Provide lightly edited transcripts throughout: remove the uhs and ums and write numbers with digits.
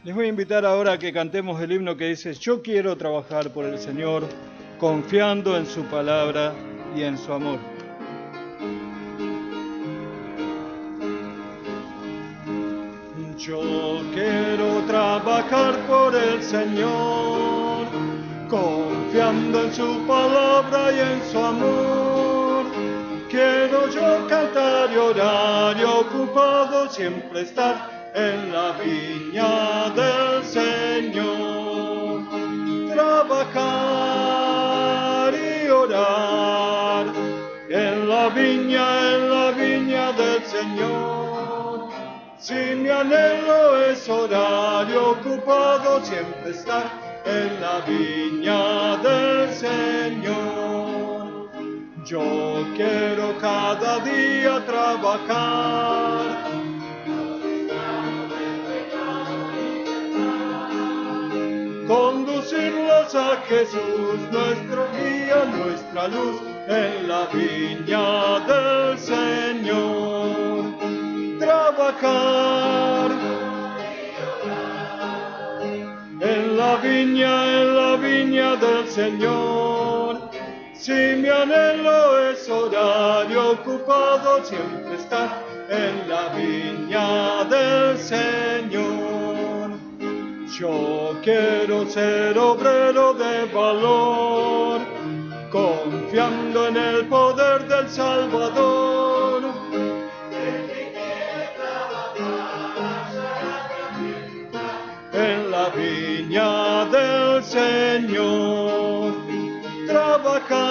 Les voy a invitar ahora a que cantemos el himno que dice: yo quiero trabajar por el Señor, confiando en su palabra y en su amor. Yo quiero trabajar por el Señor, confiando en su palabra y en su amor. Quiero yo cantar y orar y ocupado siempre estar en la viña del Señor. Trabajar y orar en la viña del Señor. Si mi anhelo es orar y ocupado siempre estar en la viña del Señor. Yo quiero cada día trabajar, conducirlos a Jesús, nuestro guía, nuestra luz, en la viña del Señor. Trabajar en la viña del Señor. Si mi anhelo es orar y ocupado siempre estar en la viña del Señor. Yo quiero ser obrero de valor, confiando en el poder del Salvador. En la viña del Señor, trabajar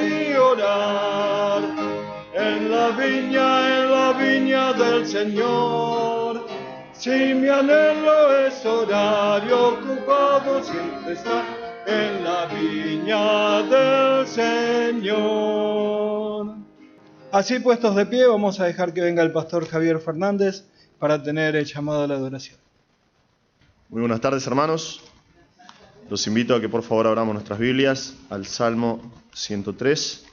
y orar. En la viña del Señor. Si mi anhelo es orar y ocupado siempre estar en la viña del Señor. Así puestos de pie, vamos a dejar que venga el pastor Javier Fernández para tener el llamado a la adoración. Muy buenas tardes, hermanos. Los invito a que por favor abramos nuestras Biblias al Salmo 103.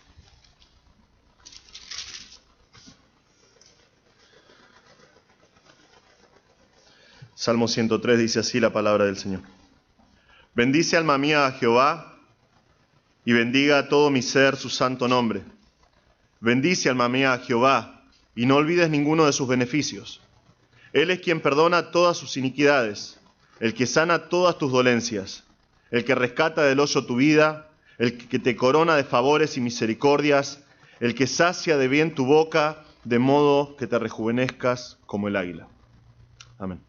Salmo 103 dice así la palabra del Señor. Bendice, alma mía, a Jehová, y bendiga a todo mi ser su santo nombre. Bendice, alma mía, a Jehová, y no olvides ninguno de sus beneficios. Él es quien perdona todas sus iniquidades, el que sana todas tus dolencias, el que rescata del hoyo tu vida, el que te corona de favores y misericordias, el que sacia de bien tu boca, de modo que te rejuvenezcas como el águila. Amén.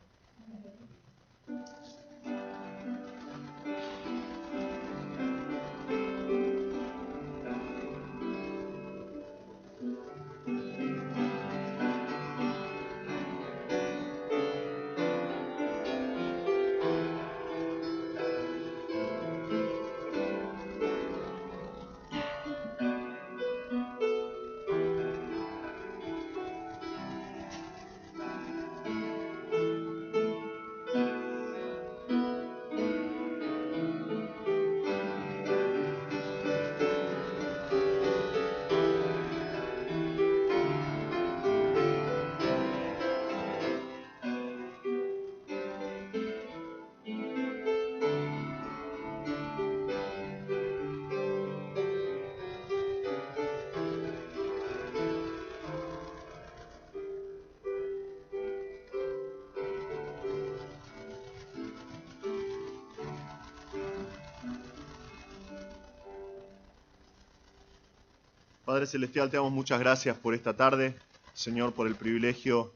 Padre Celestial, te damos muchas gracias por esta tarde, Señor, por el privilegio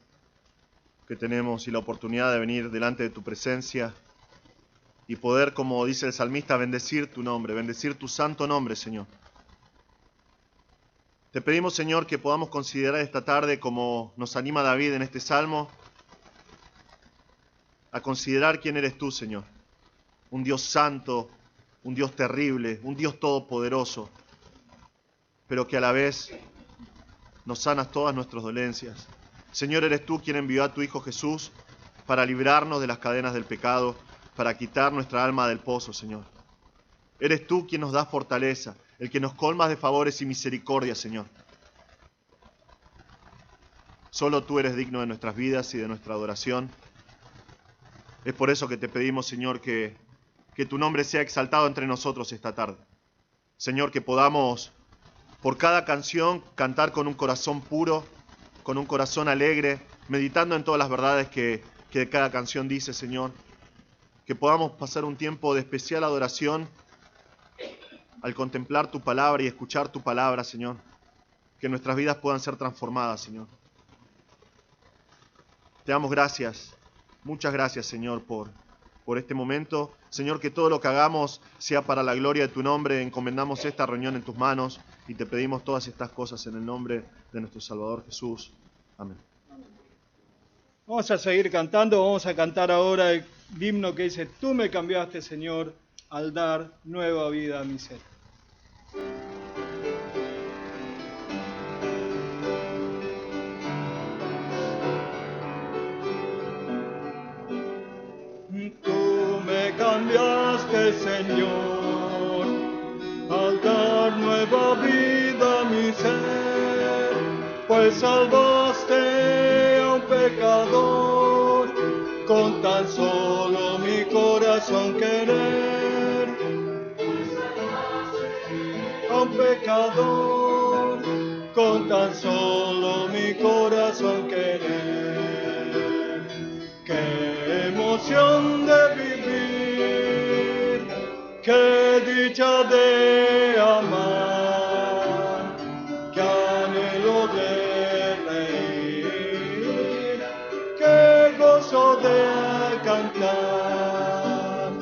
que tenemos y la oportunidad de venir delante de tu presencia y poder, como dice el salmista, bendecir tu nombre, bendecir tu santo nombre, Señor. Te pedimos, Señor, que podamos considerar esta tarde, como nos anima David en este salmo, a considerar quién eres tú, Señor. Un Dios santo, un Dios terrible, un Dios todopoderoso, pero que a la vez nos sanas todas nuestras dolencias. Señor, eres tú quien envió a tu Hijo Jesús para librarnos de las cadenas del pecado, para quitar nuestra alma del pozo, Señor. Eres tú quien nos da fortaleza, el que nos colmas de favores y misericordia, Señor. Solo tú eres digno de nuestras vidas y de nuestra adoración. Es por eso que te pedimos, Señor, que tu nombre sea exaltado entre nosotros esta tarde. Señor, que podamos por cada canción cantar con un corazón puro, con un corazón alegre, meditando en todas las verdades que cada canción dice, Señor. Que podamos pasar un tiempo de especial adoración al contemplar tu palabra y escuchar tu palabra, Señor. Que nuestras vidas puedan ser transformadas, Señor. Te damos gracias, muchas gracias, Señor, por este momento. Señor, que todo lo que hagamos sea para la gloria de tu nombre. Encomendamos esta reunión en tus manos y te pedimos todas estas cosas en el nombre de nuestro Salvador Jesús. Amén. Vamos a seguir cantando, vamos a cantar ahora el himno que dice: Tú me cambiaste, Señor, al dar nueva vida a mi ser. Tú me cambiaste, Señor, al dar nueva vida a mi ser, pues salvaste a un pecador, con tan solo mi corazón querer. A un pecador, con tan solo mi corazón querer. Qué emoción de vivir, qué dicha de amar, qué anhelo de reír, qué gozo de cantar,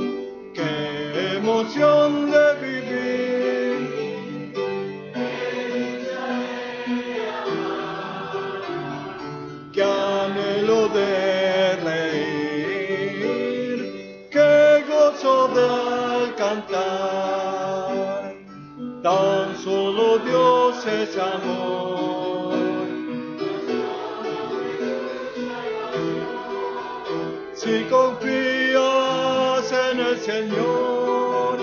qué emoción de vivir, qué anhelo de reír, qué gozo de cantar. Tan solo Dios es amor. Si confías en el Señor,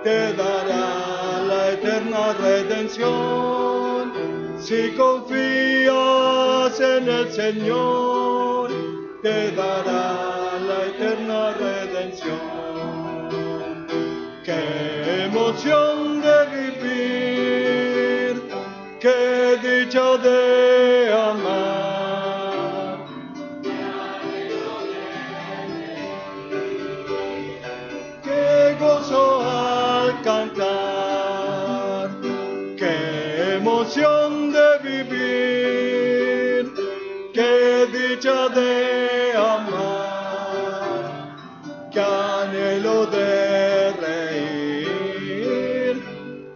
te dará la eterna redención. Si confías en el Señor, te dará la eterna redención. Qué emoción de vivir, qué dicha de amar, qué gozo al cantar, qué emoción de vivir, qué dicha de amar, qué anhelo de reír,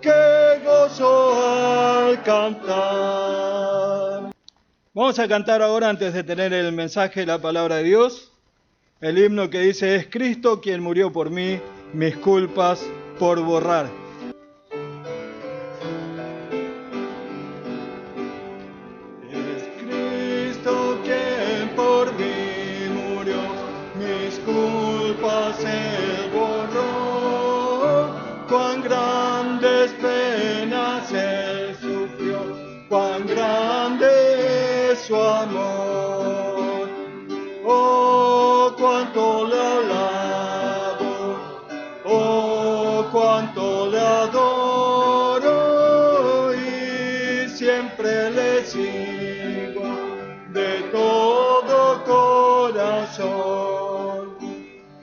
qué gozo al cantar. Vamos a cantar ahora, antes de tener el mensaje de la palabra de Dios, el himno que dice: es Cristo quien murió por mí, mis culpas por borrar. Es Cristo quien por mí murió, mis culpas Él borró. Cuán grandes penas Él sufrió, cuán grande es su amor. Oh, cuánto le alabo, oh, cuánto le adoro, y siempre le sigo de todo corazón.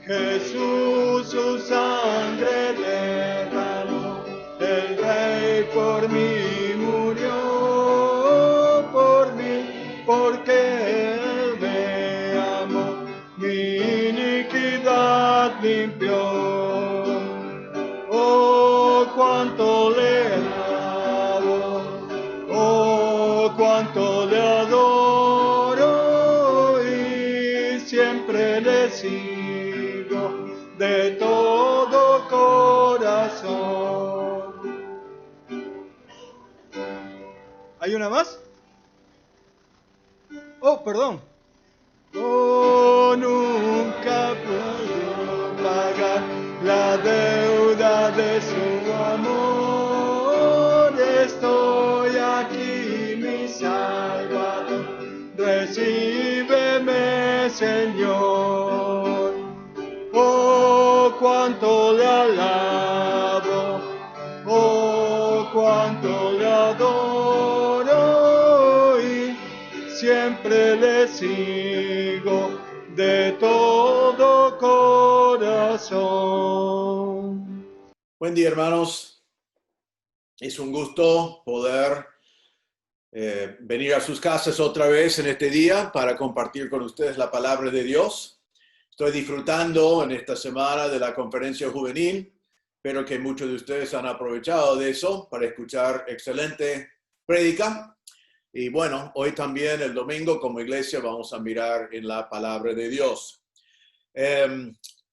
Jesús su sangre derramó, el Rey por mí murió, por mí, porque Él me amó, mi iniquidad limpió. Oh, cuánto le amo, oh, cuánto le adoro, y siempre le sigo de todo corazón. ¿Hay una más? Oh, perdón. Oh, nunca puedo pagar la deuda de su amor. Estoy aquí, mi Salvador. Recíbeme, Señor. alabo, oh cuánto le adoro y siempre le sigo de todo corazón. Buen día, hermanos. Es un gusto poder venir a sus casas otra vez en este día para compartir con ustedes la palabra de Dios. Estoy disfrutando en esta semana de la conferencia juvenil. Espero que muchos de ustedes han aprovechado de eso para escuchar excelente prédica. Y bueno, hoy también el domingo como iglesia vamos a mirar en la palabra de Dios.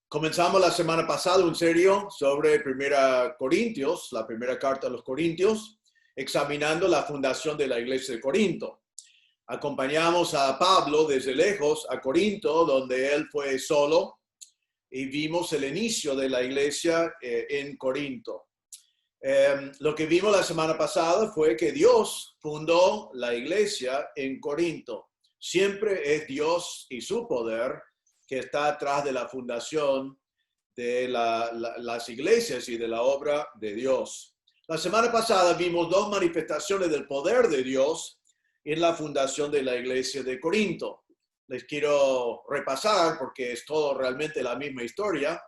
Comenzamos la semana pasada un serio sobre 1 Corintios, la primera carta a los Corintios, examinando la fundación de la iglesia de Corinto. Acompañamos a Pablo desde lejos a Corinto, donde él fue solo, y vimos el inicio de la iglesia en Corinto. Lo que vimos la semana pasada fue que Dios fundó la iglesia en Corinto. Siempre es Dios y su poder que está atrás de la fundación de las iglesias y de la obra de Dios. La semana pasada vimos dos manifestaciones del poder de Dios en la fundación de la iglesia de Corinto. Les quiero repasar porque es todo realmente la misma historia.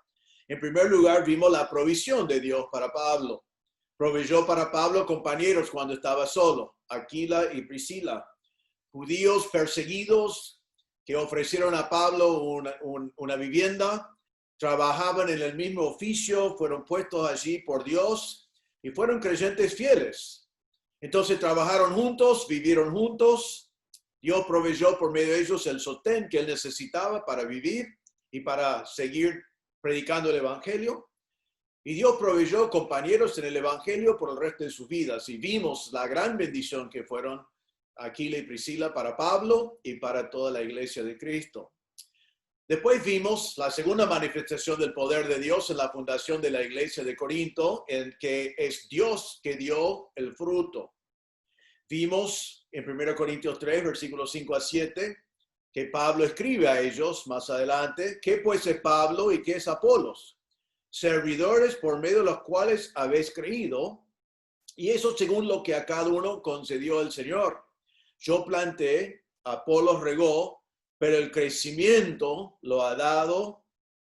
En primer lugar, vimos la provisión de Dios para Pablo. Proveyó para Pablo compañeros cuando estaba solo, Aquila y Priscila, judíos perseguidos que ofrecieron a Pablo una vivienda, trabajaban en el mismo oficio, fueron puestos allí por Dios y fueron creyentes fieles. Entonces trabajaron juntos, vivieron juntos. Dios proveyó por medio de ellos el sostén que él necesitaba para vivir y para seguir predicando el evangelio. Y Dios proveyó compañeros en el evangelio por el resto de sus vidas. Y vimos la gran bendición que fueron Aquila y Priscila para Pablo y para toda la iglesia de Cristo. Después vimos la segunda manifestación del poder de Dios en la fundación de la iglesia de Corinto, en que es Dios que dio el fruto. Vimos en 1 Corintios 3, versículos 5 a 7, que Pablo escribe a ellos más adelante, ¿qué pues es Pablo y qué es Apolos? Servidores por medio de los cuales habéis creído, y eso según lo que a cada uno concedió el Señor. Yo planté, Apolos regó, pero el crecimiento lo ha dado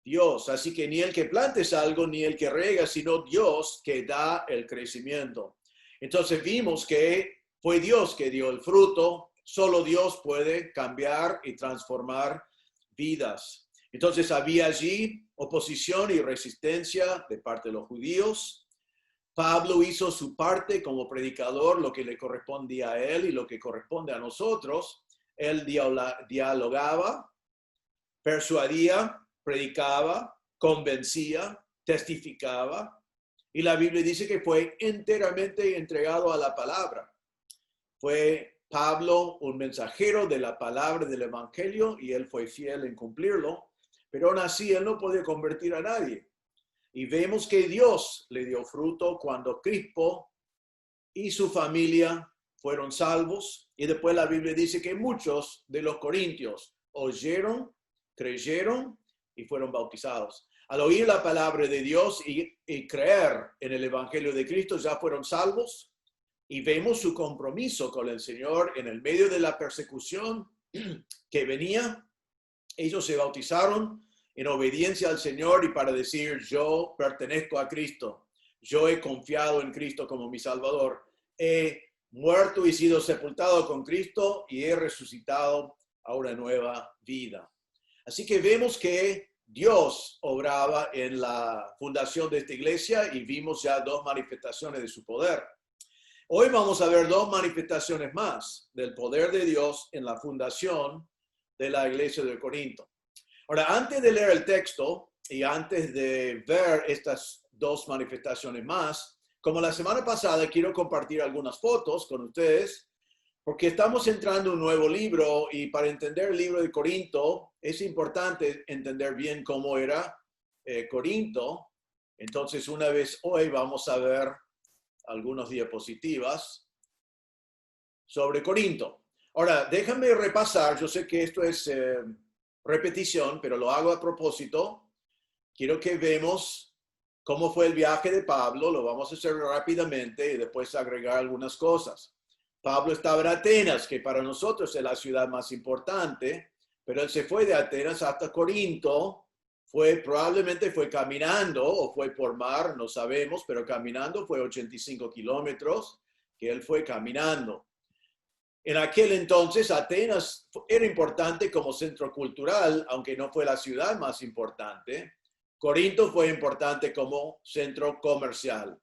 Dios. Así que ni el que plante es algo, ni el que rega, sino Dios que da el crecimiento. Entonces vimos que fue Dios que dio el fruto. Solo Dios puede cambiar y transformar vidas. Entonces había allí oposición y resistencia de parte de los judíos. Pablo hizo su parte como predicador, lo que le correspondía a él y lo que corresponde a nosotros. Él dialogaba, persuadía, predicaba, convencía, testificaba. Y la Biblia dice que fue enteramente entregado a la palabra. Fue Pablo un mensajero de la palabra del evangelio y él fue fiel en cumplirlo. Pero aún así él no podía convertir a nadie. Y vemos que Dios le dio fruto cuando Crispo y su familia fueron salvos. Y después la Biblia dice que muchos de los corintios oyeron, creyeron y fueron bautizados. Al oír la palabra de Dios y creer en el evangelio de Cristo, ya fueron salvos. Y vemos su compromiso con el Señor en el medio de la persecución que venía. Ellos se bautizaron en obediencia al Señor y para decir, yo pertenezco a Cristo. Yo he confiado en Cristo como mi Salvador. He muerto y sido sepultado con Cristo y he resucitado a una nueva vida. Así que vemos que Dios obraba en la fundación de esta iglesia y vimos ya dos manifestaciones de su poder. Hoy vamos a ver dos manifestaciones más del poder de Dios en la fundación de la iglesia de Corinto. Ahora, antes de leer el texto y antes de ver estas dos manifestaciones más, como la semana pasada, quiero compartir algunas fotos con ustedes, porque estamos entrando en un nuevo libro y para entender el libro de Corinto es importante entender bien cómo era Corinto. Entonces, una vez hoy vamos a ver algunas diapositivas sobre Corinto. Ahora, déjame repasar, yo sé que esto es repetición, pero lo hago a propósito. Quiero que vemos ¿Cómo fue el viaje de Pablo? Lo vamos a hacer rápidamente y después agregar algunas cosas. Pablo estaba en Atenas, que para nosotros es la ciudad más importante, pero él se fue de Atenas hasta Corinto. Probablemente fue caminando o fue por mar, no sabemos, pero caminando fue 85 kilómetros que él fue caminando. En aquel entonces Atenas era importante como centro cultural, aunque no fue la ciudad más importante. Corinto fue importante como centro comercial.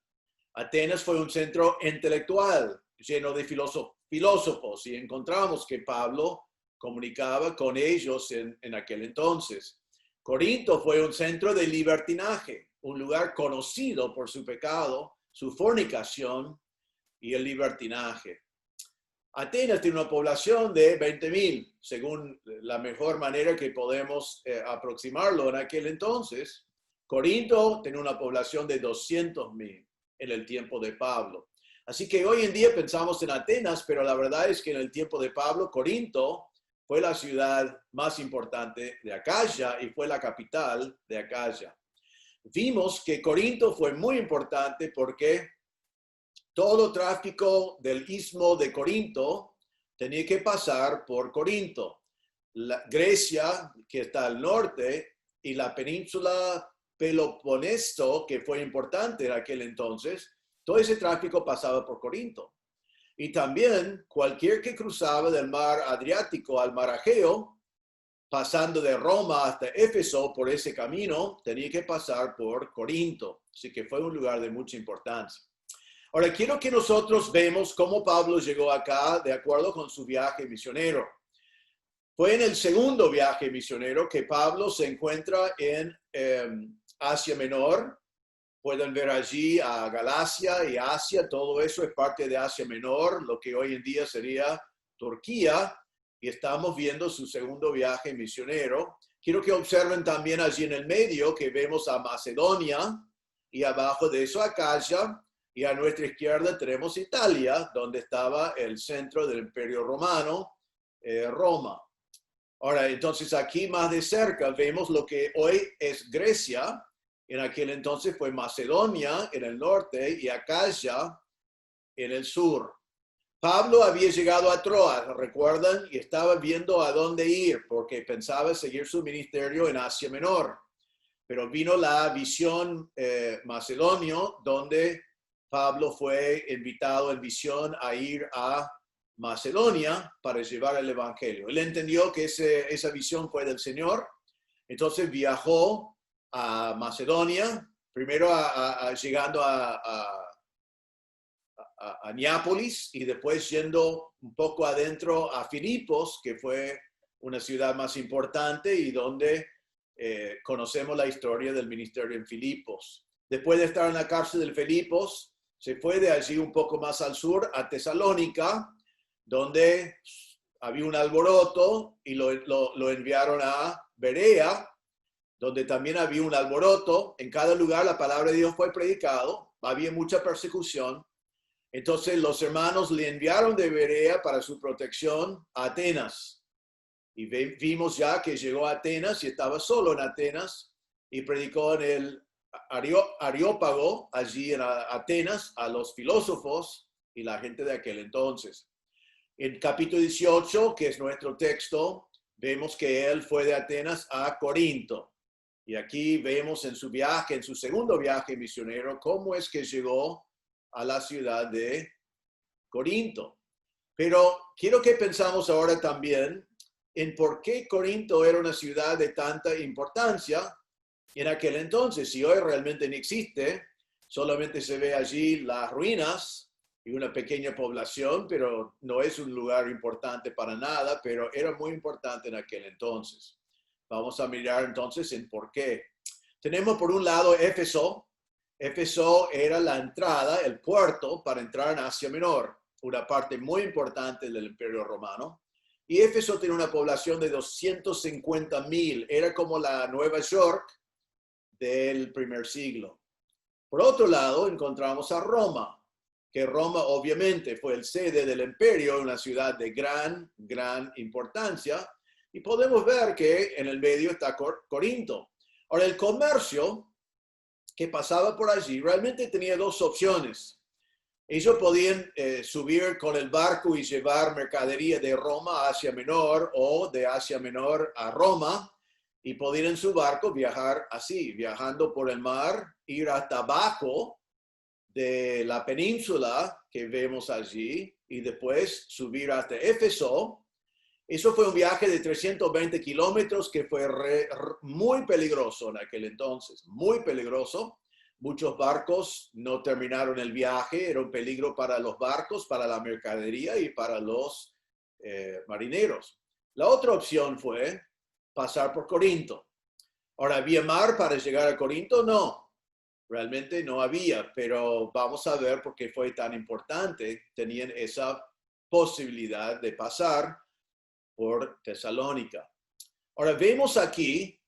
Atenas fue un centro intelectual lleno de filósofos y encontramos que Pablo comunicaba con ellos en aquel entonces. Corinto fue un centro de libertinaje, un lugar conocido por su pecado, su fornicación y el libertinaje. Atenas tiene una población de 20,000, según la mejor manera que podemos aproximarlo en aquel entonces. Corinto tenía una población de 200,000 en el tiempo de Pablo. Así que hoy en día pensamos en Atenas, pero la verdad es que en el tiempo de Pablo, Corinto fue la ciudad más importante de Acaya y fue la capital de Acaya. Vimos que Corinto fue muy importante porque todo tráfico del istmo de Corinto tenía que pasar por Corinto. Grecia, que está al norte, y la península Peloponeso, que fue importante en aquel entonces, todo ese tráfico pasaba por Corinto. Y también cualquier que cruzaba del mar Adriático al mar Egeo, pasando de Roma hasta Éfeso por ese camino, tenía que pasar por Corinto. Así que fue un lugar de mucha importancia. Ahora, quiero que nosotros vemos cómo Pablo llegó acá de acuerdo con su viaje misionero. Fue en el segundo viaje misionero que Pablo se encuentra en Asia Menor. Pueden ver allí a Galacia y Asia, todo eso es parte de Asia Menor, lo que hoy en día sería Turquía, y estamos viendo su segundo viaje misionero. Quiero que observen también allí en el medio que vemos a Macedonia, y abajo de eso Acaya, y a nuestra izquierda tenemos Italia, donde estaba el centro del Imperio Romano, Roma. Ahora, entonces aquí más de cerca vemos lo que hoy es Grecia. En aquel entonces fue Macedonia en el norte y Acaya en el sur. Pablo había llegado a Troas, ¿recuerdan? Y estaba viendo a dónde ir porque pensaba seguir su ministerio en Asia Menor. Pero vino la visión macedonio donde Pablo fue invitado en visión a ir a Macedonia para llevar el evangelio. Él entendió que esa visión fue del Señor, entonces viajó a Macedonia, primero llegando a Neápolis y después yendo un poco adentro a Filipos, que fue una ciudad más importante y donde conocemos la historia del ministerio en Filipos. Después de estar en la cárcel de Filipos, se fue de allí un poco más al sur a Tesalónica, donde había un alboroto y lo enviaron a Berea, donde también había un alboroto. En cada lugar la palabra de Dios fue predicado, había mucha persecución. Entonces los hermanos le enviaron de Berea para su protección a Atenas. Y vimos ya que llegó a Atenas y estaba solo en Atenas y predicó en el Areópago, allí en Atenas, a los filósofos y la gente de aquel entonces. En capítulo 18, que es nuestro texto, vemos que él fue de Atenas a Corinto. Y aquí vemos en su viaje, en su segundo viaje misionero, cómo es que llegó a la ciudad de Corinto. Pero quiero que pensamos ahora también en por qué Corinto era una ciudad de tanta importancia en aquel entonces. Si hoy realmente no existe, solamente se ve allí las ruinas y una pequeña población, pero no es un lugar importante para nada, pero era muy importante en aquel entonces. Vamos a mirar entonces en por qué. Tenemos por un lado Éfeso. Éfeso era la entrada, el puerto para entrar en Asia Menor, una parte muy importante del Imperio Romano. Y Éfeso tiene una población de 250,000. Era como la Nueva York del primer siglo. Por otro lado, encontramos a Roma, que Roma obviamente fue el sede del imperio, una ciudad de gran importancia. Y podemos ver que en el medio está Corinto. Ahora, el comercio que pasaba por allí realmente tenía dos opciones. Ellos podían subir con el barco y llevar mercadería de Roma a Asia Menor o de Asia Menor a Roma, y podían en su barco viajar así, viajando por el mar, ir hasta abajo de la península que vemos allí y después subir hasta Éfeso. Eso fue un viaje de 320 kilómetros que fue muy peligroso en aquel entonces, muy peligroso. Muchos barcos no terminaron el viaje, era un peligro para los barcos, para la mercadería y para los marineros. La otra opción fue pasar por Corinto. Ahora, ¿había mar para llegar a Corinto? No, realmente no había, pero vamos a ver por qué fue tan importante. Tenían esa posibilidad de pasar por Tesalónica. Ahora vemos aquí,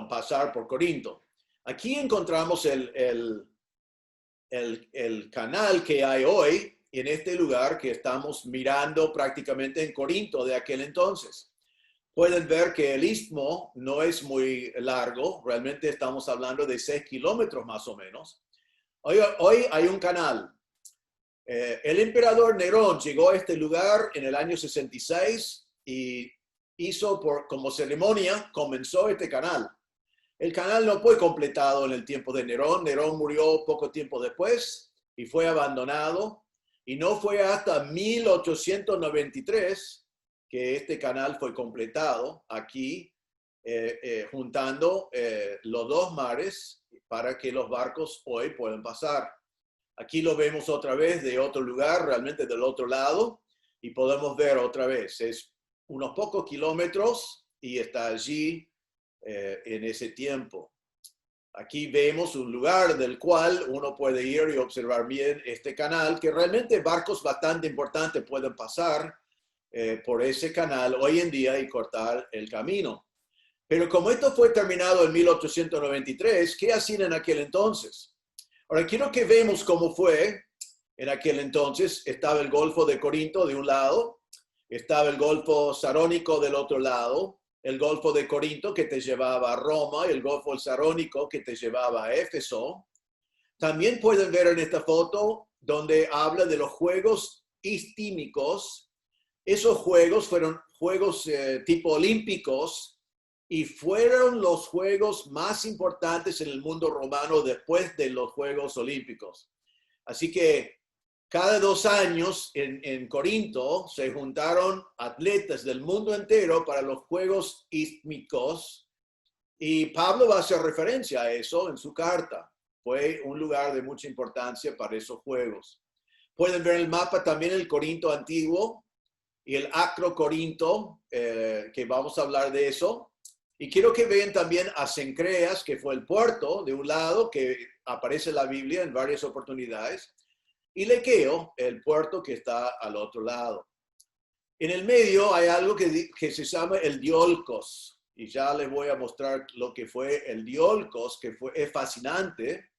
pasar por Corinto. Aquí encontramos el canal que hay hoy en este lugar que estamos mirando prácticamente en Corinto de aquel entonces. Pueden ver que el istmo no es muy largo, realmente estamos hablando de 6 kilómetros más o menos. Hoy hay un canal. El emperador Nerón llegó a este lugar en el año 66 y hizo como ceremonia, comenzó este canal. El canal no fue completado en el tiempo de Nerón. Nerón murió poco tiempo después y fue abandonado. Y no fue hasta 1893 que este canal fue completado aquí, juntando los dos mares para que los barcos hoy puedan pasar. Aquí lo vemos otra vez de otro lugar, realmente del otro lado, y podemos ver otra vez. Es unos pocos kilómetros y está allí en ese tiempo. Aquí vemos un lugar del cual uno puede ir y observar bien este canal, que realmente barcos bastante importantes pueden pasar por ese canal hoy en día y cortar el camino. Pero como esto fue terminado en 1893, ¿qué hacían en aquel entonces? Ahora quiero que vemos cómo fue en aquel entonces. Estaba el Golfo de Corinto de un lado, estaba el Golfo Sarónico del otro lado, el Golfo de Corinto que te llevaba a Roma y el Golfo Sarónico que te llevaba a Éfeso. También pueden ver en esta foto donde habla de los Juegos Istímicos. Esos juegos fueron juegos tipo olímpicos y fueron los juegos más importantes en el mundo romano después de los Juegos Olímpicos. Así que cada 2 años en Corinto se juntaron atletas del mundo entero para los Juegos Istímicos y Pablo va a hacer referencia a eso en su carta. Fue un lugar de mucha importancia para esos juegos. Pueden ver el mapa también el Corinto antiguo y el Acro Corinto, que vamos a hablar de eso. Y quiero que vean también a Cencreas, que fue el puerto de un lado, que aparece en la Biblia en varias oportunidades, y Lequeo, el puerto que está al otro lado. En el medio hay algo que se llama el Diolkos, y ya les voy a mostrar lo que fue el Diolkos, que es fascinante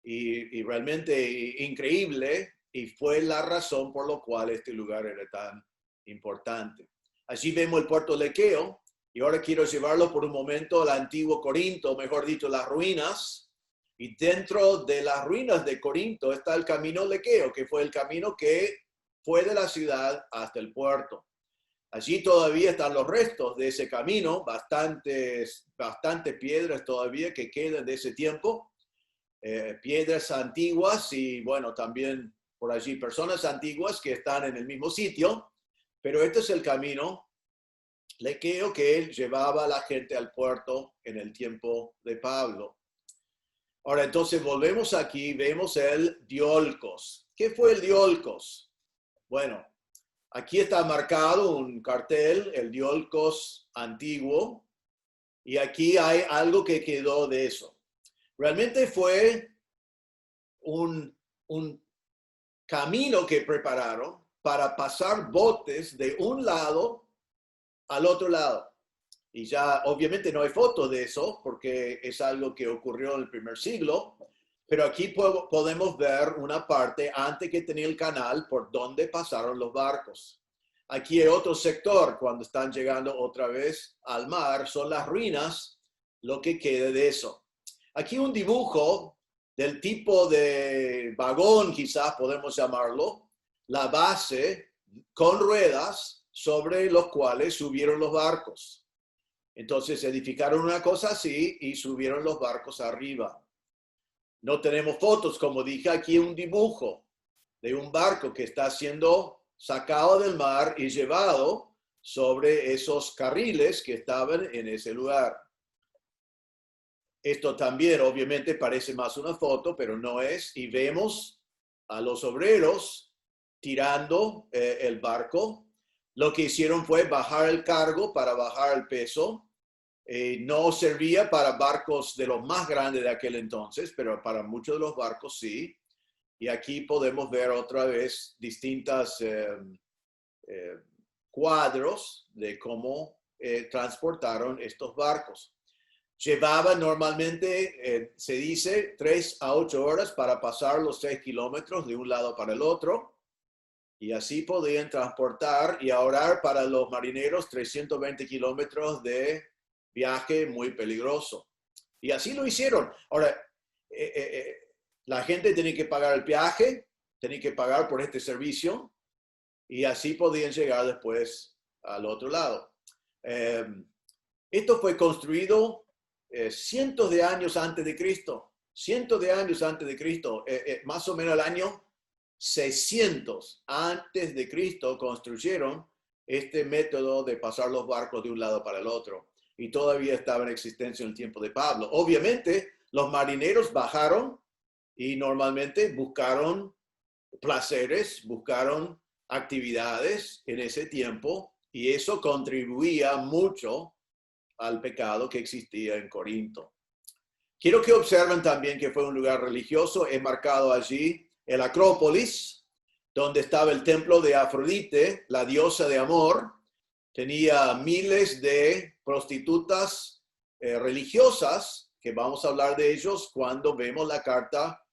y realmente increíble, y fue la razón por la cual este lugar era tan importante. Allí vemos el puerto Lequeo, y ahora quiero llevarlo por un momento al antiguo Corinto, mejor dicho, las ruinas. Y dentro de las ruinas de Corinto está el camino Lequeo, que fue el camino que fue de la ciudad hasta el puerto. Allí todavía están los restos de ese camino, bastantes piedras todavía que quedan de ese tiempo, piedras antiguas y bueno, también por allí personas antiguas que están en el mismo sitio, pero este es el camino Lequeo que llevaba a la gente al puerto en el tiempo de Pablo. Ahora, entonces volvemos aquí, vemos el Diolkos. ¿Qué fue el Diolkos? Bueno, aquí está marcado un cartel, el Diolkos antiguo, y aquí hay algo que quedó de eso. Realmente fue un camino que prepararon para pasar botes de un lado al otro lado. Y ya obviamente no hay fotos de eso porque es algo que ocurrió en el primer siglo, pero aquí podemos ver una parte antes que tenía el canal por donde pasaron los barcos. Aquí hay otro sector cuando están llegando otra vez al mar, son las ruinas, lo que queda de eso. Aquí un dibujo del tipo de vagón, quizás podemos llamarlo, la base con ruedas sobre los cuales subieron los barcos. Entonces edificaron una cosa así y subieron los barcos arriba. No tenemos fotos, como dije, aquí un dibujo de un barco que está siendo sacado del mar y llevado sobre esos carriles que estaban en ese lugar. Esto también obviamente parece más una foto, pero no es. Y vemos a los obreros tirando el barco. Lo que hicieron fue bajar el cargo para bajar el peso. No servía para barcos de los más grandes de aquel entonces, pero para muchos de los barcos sí. Y aquí podemos ver otra vez distintos cuadros de cómo transportaron estos barcos. Llevaban normalmente, se dice, 3 a 8 horas para pasar los 6 kilómetros de un lado para el otro. Y así podían transportar y ahorrar para los marineros 320 kilómetros de viaje muy peligroso. Y así lo hicieron. Ahora, la gente tenía que pagar el viaje, tenía que pagar por este servicio y así podían llegar después al otro lado. Esto fue construido cientos de años antes de Cristo, más o menos el año 600 antes de Cristo construyeron este método de pasar los barcos de un lado para el otro y todavía estaba en existencia en el tiempo de Pablo. Obviamente, los marineros bajaron y normalmente buscaron placeres, buscaron actividades en ese tiempo y eso contribuía mucho al pecado que existía en Corinto. Quiero que observen también que fue un lugar religioso. He marcado allí el Acrópolis, donde estaba el templo de Afrodite, la diosa de amor. Tenía miles de prostitutas religiosas, que vamos a hablar de ellos cuando vemos la carta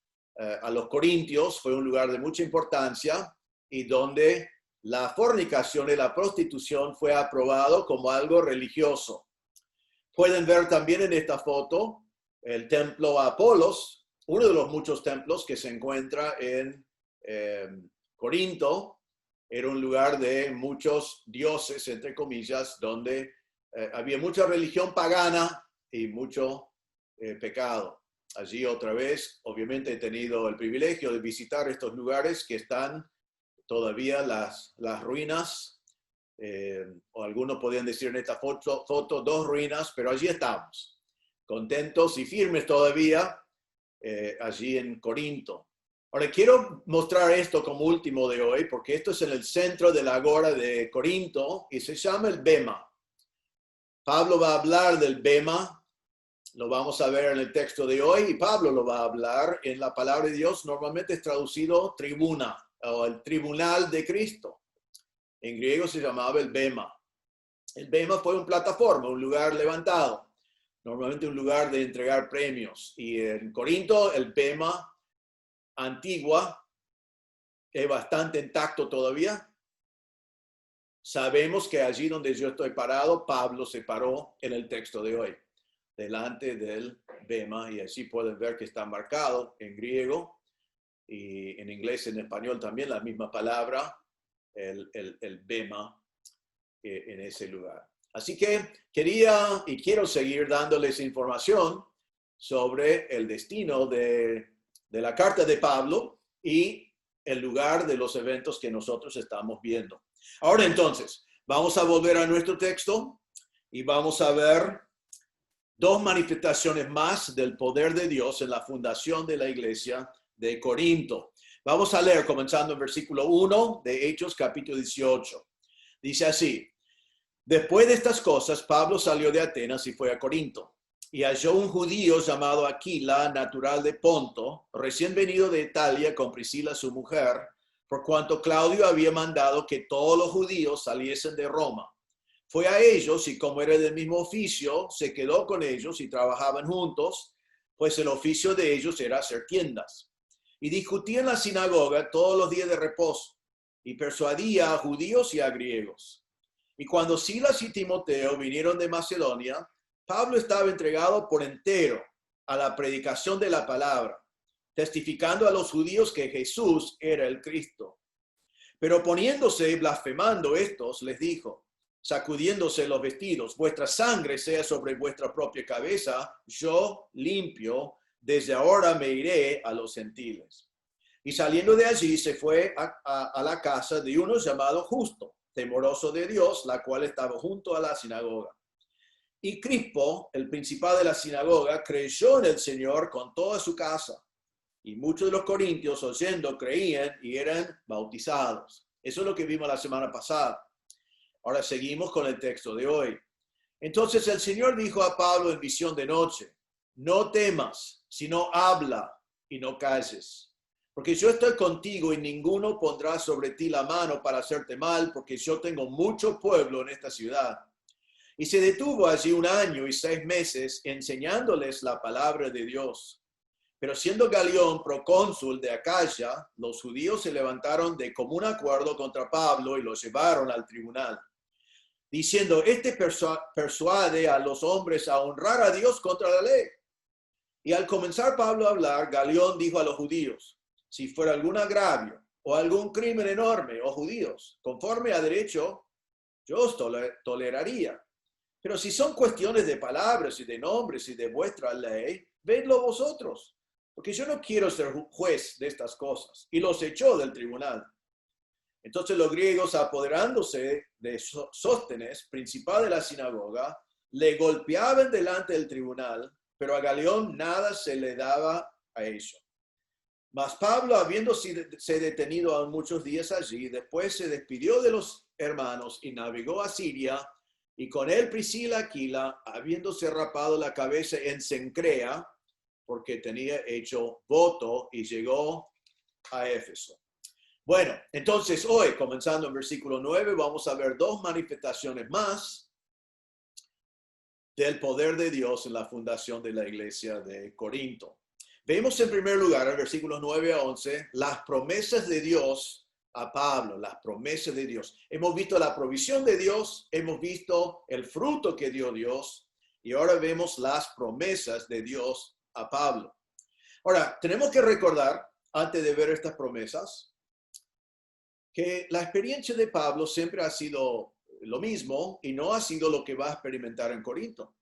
a los Corintios. Fue un lugar de mucha importancia y donde la fornicación y la prostitución fue aprobado como algo religioso. Pueden ver también en esta foto el templo Apolos, uno de los muchos templos que se encuentra en Corinto. Era un lugar de muchos dioses, entre comillas, donde había mucha religión pagana y mucho pecado. Allí otra vez, obviamente he tenido el privilegio de visitar estos lugares que están todavía las ruinas, o algunos podrían decir en esta foto 2 ruinas, pero allí estamos, contentos y firmes todavía, allí en Corinto. Ahora quiero mostrar esto como último de hoy, porque esto es en el centro de la agora de Corinto y se llama el Bema. Pablo va a hablar del Bema, lo vamos a ver en el texto de hoy, y Pablo lo va a hablar en la palabra de Dios. Normalmente es traducido tribuna o el tribunal de Cristo. En griego se llamaba el Bema. El Bema fue una plataforma, un lugar levantado, normalmente un lugar de entregar premios. Y en Corinto el Bema antigua es bastante intacto todavía. Sabemos que allí donde yo estoy parado, Pablo se paró en el texto de hoy, delante del Bema, y así pueden ver que está marcado en griego y en inglés y en español también la misma palabra, el Bema, en ese lugar. Así que quería y quiero seguir dándoles información sobre el destino de la carta de Pablo y el lugar de los eventos que nosotros estamos viendo. Ahora entonces, vamos a volver a nuestro texto y vamos a ver 2 manifestaciones más del poder de Dios en la fundación de la iglesia de Corinto. Vamos a leer comenzando en versículo 1 de Hechos capítulo 18. Dice así: después de estas cosas, Pablo salió de Atenas y fue a Corinto. Y halló un judío llamado Aquila, natural de Ponto, recién venido de Italia con Priscila su mujer, por cuanto Claudio había mandado que todos los judíos saliesen de Roma. Fue a ellos y como era del mismo oficio, se quedó con ellos y trabajaban juntos, pues el oficio de ellos era hacer tiendas. Y discutía en la sinagoga todos los días de reposo y persuadía a judíos y a griegos. Y cuando Silas y Timoteo vinieron de Macedonia, Pablo estaba entregado por entero a la predicación de la palabra, testificando a los judíos que Jesús era el Cristo. Pero poniéndose y blasfemando estos, les dijo, sacudiéndose los vestidos, vuestra sangre sea sobre vuestra propia cabeza, yo limpio, desde ahora me iré a los gentiles. Y saliendo de allí se fue a la casa de uno llamado Justo, temoroso de Dios, la cual estaba junto a la sinagoga. Y Crispo, el principal de la sinagoga, creyó en el Señor con toda su casa. Y muchos de los corintios, oyendo, creían y eran bautizados. Eso es lo que vimos la semana pasada. Ahora seguimos con el texto de hoy. Entonces el Señor dijo a Pablo en visión de noche, no temas, sino habla y no calles. Porque yo estoy contigo y ninguno pondrá sobre ti la mano para hacerte mal, porque yo tengo mucho pueblo en esta ciudad. Y se detuvo allí 1 año y 6 meses enseñándoles la palabra de Dios. Pero siendo Galión procónsul de Acaya, los judíos se levantaron de común acuerdo contra Pablo y lo llevaron al tribunal, diciendo, persuade a los hombres a honrar a Dios contra la ley. Y al comenzar Pablo a hablar, Galión dijo a los judíos, si fuera algún agravio o algún crimen enorme, oh judíos, conforme a derecho, yo os toleraría. Pero si son cuestiones de palabras y de nombres y de vuestra ley, vedlo vosotros. Porque yo no quiero ser juez de estas cosas. Y los echó del tribunal. Entonces los griegos, apoderándose de Sóstenes, principal de la sinagoga, le golpeaban delante del tribunal, pero a Galión nada se le daba a ello. Mas Pablo, habiéndose detenido aún muchos días allí, después se despidió de los hermanos y navegó a Siria, y con él Priscila Aquila, habiéndose rapado la cabeza en Cencrea, porque tenía hecho voto, y llegó a Éfeso. Bueno, entonces hoy, comenzando en versículo 9, vamos a ver 2 manifestaciones más del poder de Dios en la fundación de la iglesia de Corinto. Vemos en primer lugar, en versículos 9 a 11, las promesas de Dios a Pablo, las promesas de Dios. Hemos visto la provisión de Dios, hemos visto el fruto que dio Dios, y ahora vemos las promesas de Dios a Pablo. Ahora, tenemos que recordar, antes de ver estas promesas, que la experiencia de Pablo siempre ha sido lo mismo y no ha sido lo que va a experimentar en Corinto.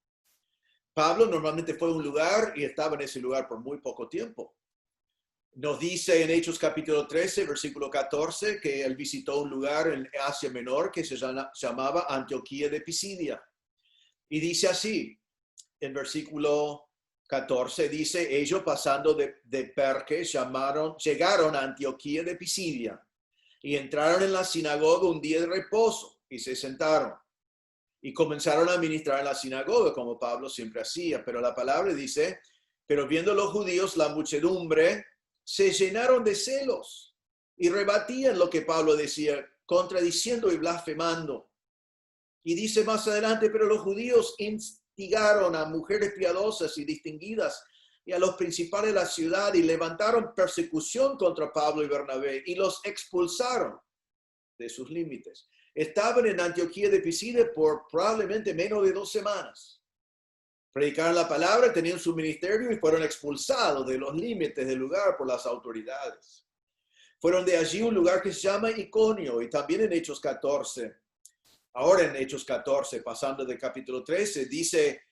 Pablo normalmente fue a un lugar y estaba en ese lugar por muy poco tiempo. Nos dice en Hechos capítulo 13, versículo 14, que él visitó un lugar en Asia Menor que se llamaba Antioquía de Pisidia. Y dice así, en versículo 14, dice, ellos pasando de Perge llegaron a Antioquía de Pisidia y entraron en la sinagoga un día de reposo y se sentaron. Y comenzaron a ministrar en la sinagoga, como Pablo siempre hacía. Pero la palabra dice, pero viendo los judíos la muchedumbre, se llenaron de celos y rebatían lo que Pablo decía, contradiciendo y blasfemando. Y dice más adelante, pero los judíos instigaron a mujeres piadosas y distinguidas y a los principales de la ciudad y levantaron persecución contra Pablo y Bernabé y los expulsaron de sus límites. Estaban en Antioquía de Pisidia por probablemente menos de 2 semanas. Predicaron la palabra, tenían su ministerio y fueron expulsados de los límites del lugar por las autoridades. Fueron de allí a un lugar que se llama Iconio y también en Hechos 14. Ahora en Hechos 14, pasando del capítulo 13, dice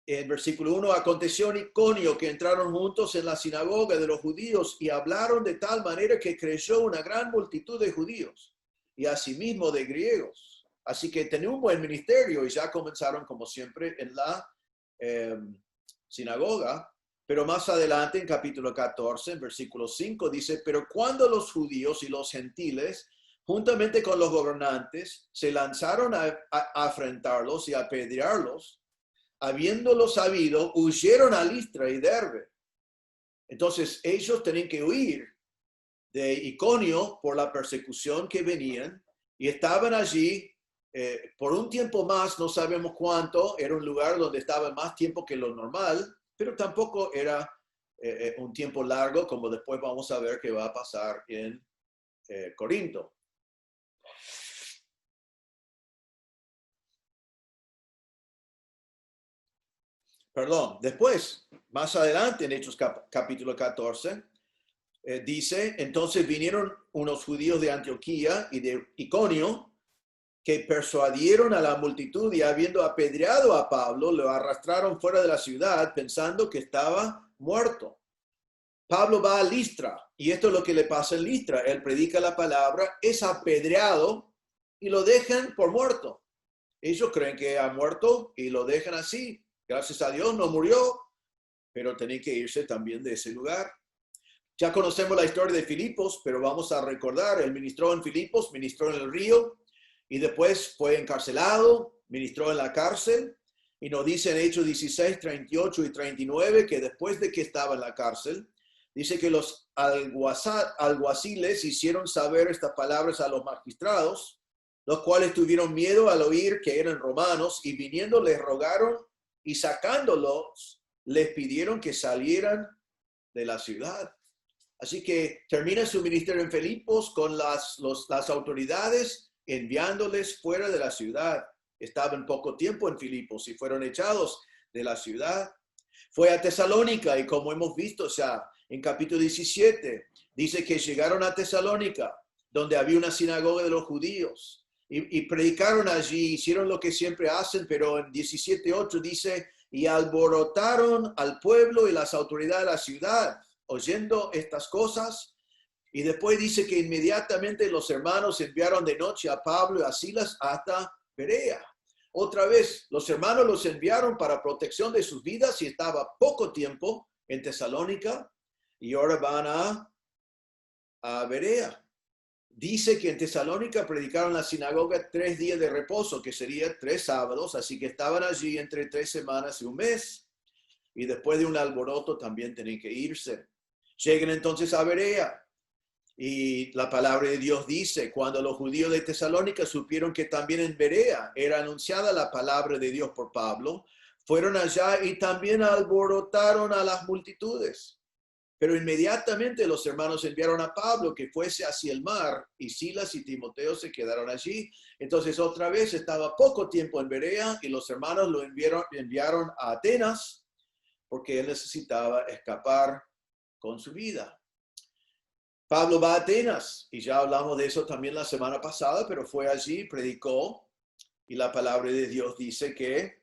en versículo 1, aconteció en Iconio que entraron juntos en la sinagoga de los judíos y hablaron de tal manera que creyó una gran multitud de judíos y asimismo de griegos. Así que tenían un buen ministerio y ya comenzaron como siempre en la sinagoga. Pero más adelante en capítulo 14, en versículo 5 dice, pero cuando los judíos y los gentiles, juntamente con los gobernantes, se lanzaron a afrentarlos y a apedrearlos, habiéndolo sabido, huyeron a Listra y Derbe. Entonces ellos tenían que huir de Iconio por la persecución que venían y estaban allí por un tiempo más, no sabemos cuánto, era un lugar donde estaban más tiempo que lo normal, pero tampoco era un tiempo largo como después vamos a ver que va a pasar en Corinto. Perdón, después más adelante en Hechos capítulo 14, dice, entonces vinieron unos judíos de Antioquía y de Iconio que persuadieron a la multitud y habiendo apedreado a Pablo, lo arrastraron fuera de la ciudad pensando que estaba muerto. Pablo va a Listra y esto es lo que le pasa en Listra. Él predica la palabra, es apedreado y lo dejan por muerto. Ellos creen que ha muerto y lo dejan así. Gracias a Dios no murió, pero tenía que irse también de ese lugar. Ya conocemos la historia de Filipos, pero vamos a recordar, él ministró en Filipos, ministró en el río y después fue encarcelado, ministró en la cárcel y nos dice en Hechos 16, 38 y 39 que después de que estaba en la cárcel, dice que los alguaciles hicieron saber estas palabras a los magistrados, los cuales tuvieron miedo al oír que eran romanos y viniendo les rogaron y sacándolos les pidieron que salieran de la ciudad. Así que termina su ministerio en Filipos con las autoridades enviándoles fuera de la ciudad. Estaban poco tiempo en Filipos y fueron echados de la ciudad. Fue a Tesalónica y como hemos visto ya en capítulo 17, dice que llegaron a Tesalónica, donde había una sinagoga de los judíos. Y predicaron allí, hicieron lo que siempre hacen, pero en 17:8 dice, y alborotaron al pueblo y las autoridades de la ciudad, oyendo estas cosas. Y después dice que inmediatamente los hermanos enviaron de noche a Pablo y a Silas hasta Berea. Otra vez, los hermanos los enviaron para protección de sus vidas y estaba poco tiempo en Tesalónica y ahora van a Berea. Dice que en Tesalónica predicaron la sinagoga 3 días de reposo, que sería 3 sábados, así que estaban allí entre 3 semanas y un mes. Y después de un alboroto también tenían que irse. Llegan entonces a Berea. Y la palabra de Dios dice, cuando los judíos de Tesalónica supieron que también en Berea era anunciada la palabra de Dios por Pablo, fueron allá y también alborotaron a las multitudes. Pero inmediatamente los hermanos enviaron a Pablo que fuese hacia el mar y Silas y Timoteo se quedaron allí. Entonces otra vez estaba poco tiempo en Berea y los hermanos lo enviaron a Atenas porque él necesitaba escapar con su vida. Pablo va a Atenas y ya hablamos de eso también la semana pasada, pero fue allí, predicó y la palabra de Dios dice que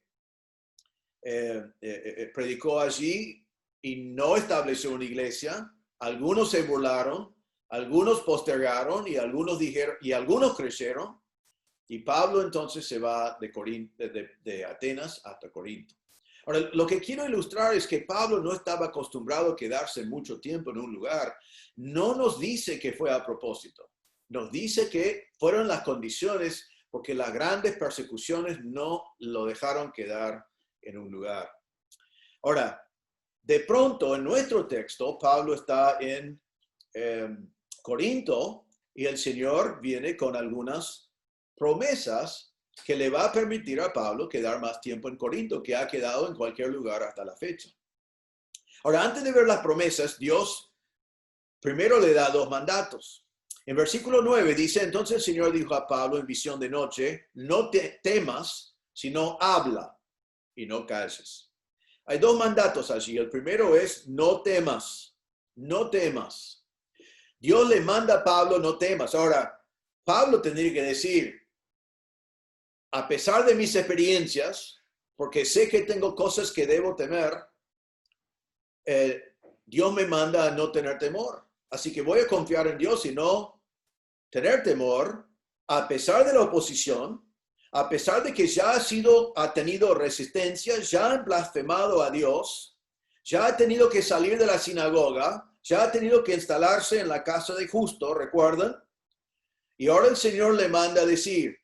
predicó allí y no estableció una iglesia. Algunos se burlaron, algunos postergaron y algunos dijeron y algunos creyeron. Y Pablo entonces se va de Atenas hasta Corinto. Ahora, lo que quiero ilustrar es que Pablo no estaba acostumbrado a quedarse mucho tiempo en un lugar. No nos dice que fue a propósito. Nos dice que fueron las condiciones porque las grandes persecuciones no lo dejaron quedar en un lugar. Ahora, de pronto en nuestro texto, Pablo está en Corinto y el Señor viene con algunas promesas que le va a permitir a Pablo quedar más tiempo en Corinto, que ha quedado en cualquier lugar hasta la fecha. Ahora, antes de ver las promesas, Dios primero le da 2 mandatos. En versículo 9 dice, entonces el Señor dijo a Pablo en visión de noche, no te temas, sino habla y no calles. Hay 2 mandatos allí. El primero es, no temas, no temas. Dios le manda a Pablo, no temas. Ahora, Pablo tendría que decir, a pesar de mis experiencias, porque sé que tengo cosas que debo temer, Dios me manda a no tener temor. Así que voy a confiar en Dios y no tener temor, a pesar de la oposición, a pesar de que ya ha tenido resistencia, ya han blasfemado a Dios, ya ha tenido que salir de la sinagoga, ya ha tenido que instalarse en la casa de justo, ¿recuerdan? Y ahora el Señor le manda a decir,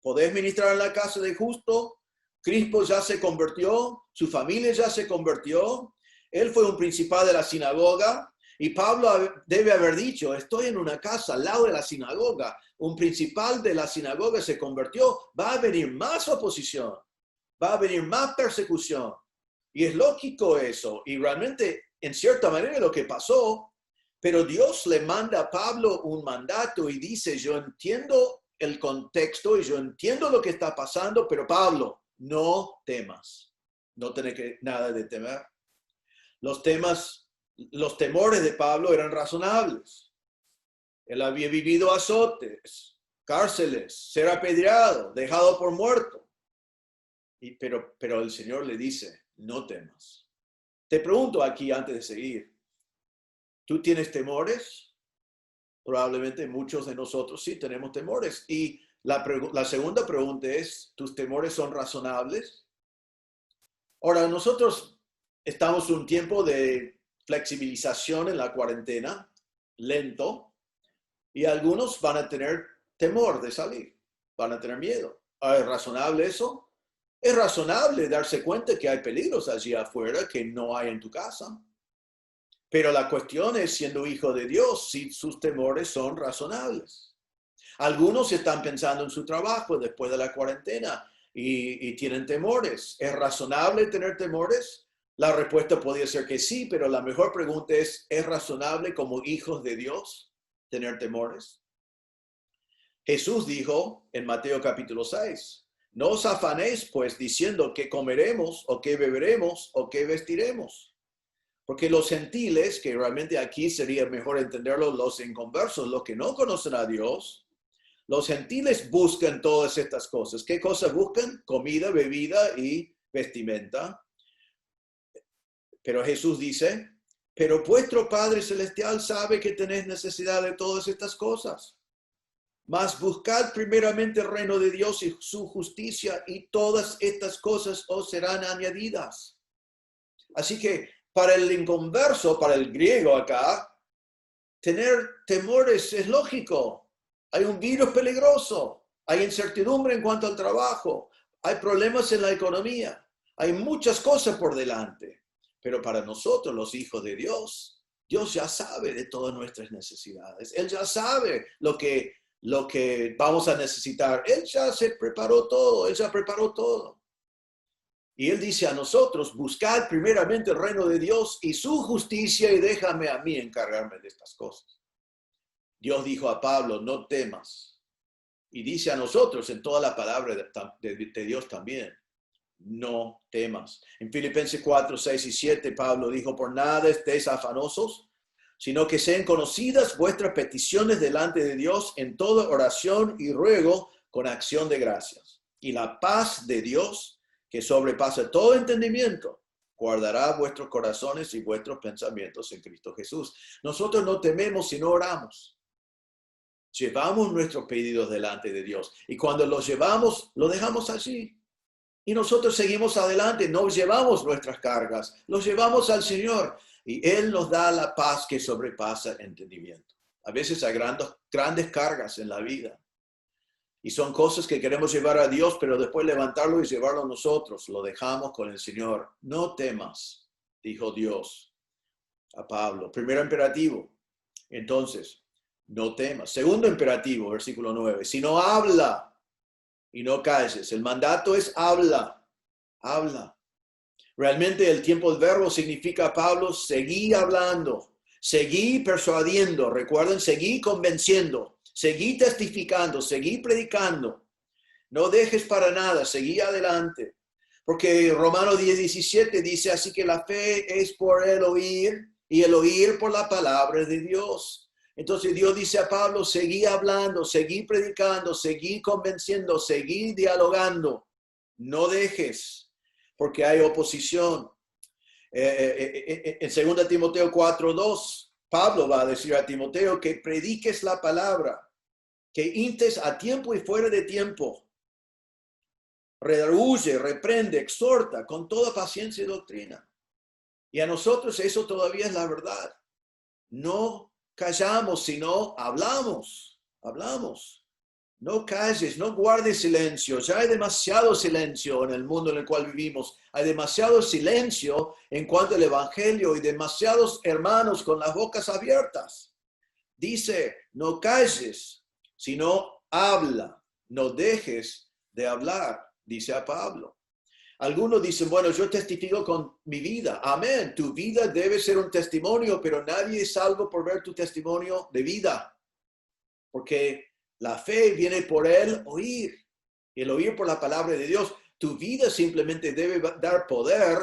¿podés ministrar en la casa de justo? Crispo ya se convirtió, su familia ya se convirtió, él fue un principal de la sinagoga, y Pablo debe haber dicho, estoy en una casa al lado de la sinagoga, un principal de la sinagoga se convirtió, va a venir más oposición, va a venir más persecución. Y es lógico eso, y realmente en cierta manera lo que pasó, pero Dios le manda a Pablo un mandato y dice, yo entiendo el contexto y yo entiendo lo que está pasando, pero Pablo, no temas, no tenés nada de temer. Los temores de Pablo eran razonables. Él había vivido azotes, cárceles, ser apedreado, dejado por muerto. Pero el Señor le dice, no temas. Te pregunto aquí antes de seguir, ¿tú tienes temores? Probablemente muchos de nosotros sí tenemos temores. Y la segunda pregunta es, ¿tus temores son razonables? Ahora, nosotros estamos en un tiempo de flexibilización en la cuarentena, lento, y algunos van a tener temor de salir, van a tener miedo. ¿Es razonable eso? Es razonable darse cuenta que hay peligros allí afuera que no hay en tu casa. Pero la cuestión es, siendo hijo de Dios, si sus temores son razonables. Algunos están pensando en su trabajo después de la cuarentena y tienen temores. ¿Es razonable tener temores? La respuesta podría ser que sí, pero la mejor pregunta ¿es razonable como hijos de Dios tener temores? Jesús dijo en Mateo capítulo 6, no os afanéis pues diciendo qué comeremos o qué beberemos o qué vestiremos. Porque los gentiles, que realmente aquí sería mejor entenderlo, los inconversos, los que no conocen a Dios, los gentiles buscan todas estas cosas. ¿Qué cosas buscan? Comida, bebida y vestimenta. Pero Jesús dice, pero vuestro Padre Celestial sabe que tenéis necesidad de todas estas cosas. Mas buscad primeramente el reino de Dios y su justicia, y todas estas cosas os serán añadidas. Así que para el inconverso, para el griego acá, tener temores es lógico. Hay un virus peligroso, hay incertidumbre en cuanto al trabajo, hay problemas en la economía, hay muchas cosas por delante. Pero para nosotros, los hijos de Dios, Dios ya sabe de todas nuestras necesidades. Él ya sabe lo que vamos a necesitar. Él ya se preparó todo, Él ya preparó todo. Y Él dice a nosotros, buscad primeramente el reino de Dios y su justicia y déjame a mí encargarme de estas cosas. Dios dijo a Pablo, no temas. Y dice a nosotros en toda la palabra de Dios también, no temas. En Filipenses 4, 6 y 7, Pablo dijo, por nada estéis afanosos, sino que sean conocidas vuestras peticiones delante de Dios en toda oración y ruego con acción de gracias. Y la paz de Dios, que sobrepasa todo entendimiento, guardará vuestros corazones y vuestros pensamientos en Cristo Jesús. Nosotros no tememos si no oramos. Llevamos nuestros pedidos delante de Dios. Y cuando los llevamos, lo dejamos allí. Y nosotros seguimos adelante, no llevamos nuestras cargas, los llevamos al Señor. Y Él nos da la paz que sobrepasa entendimiento. A veces hay grandes cargas en la vida. Y son cosas que queremos llevar a Dios, pero después levantarlo y llevarlo a nosotros. Lo dejamos con el Señor. No temas, dijo Dios a Pablo. Primer imperativo. Entonces, no temas. Segundo imperativo, versículo 9. Si no habla y no calles. El mandato es habla. Habla. Realmente el tiempo del verbo significa, Pablo, seguí hablando, seguí persuadiendo, recuerden, seguí convenciendo, seguí testificando, seguí predicando. No dejes para nada, seguí adelante. Porque Romanos 10:17 dice, así que la fe es por el oír y el oír por la palabra de Dios. Entonces Dios dice a Pablo, seguí hablando, seguí predicando, seguí convenciendo, seguí dialogando. No dejes. Porque hay oposición. En 2 Timoteo 4:2, Pablo va a decir a Timoteo que prediques la palabra, que instes a tiempo y fuera de tiempo. Redarguye, reprende, exhorta con toda paciencia y doctrina. Y a nosotros eso todavía es la verdad. No callamos, sino hablamos. Hablamos. No calles, no guardes silencio. Ya hay demasiado silencio en el mundo en el cual vivimos. Hay demasiado silencio en cuanto al evangelio y demasiados hermanos con las bocas abiertas. Dice, no calles, sino habla. No dejes de hablar, dice a Pablo. Algunos dicen, bueno, yo testifico con mi vida. Amén. Tu vida debe ser un testimonio, pero nadie es salvo por ver tu testimonio de vida. Porque la fe viene por el oír, y el oír por la palabra de Dios. Tu vida simplemente debe dar poder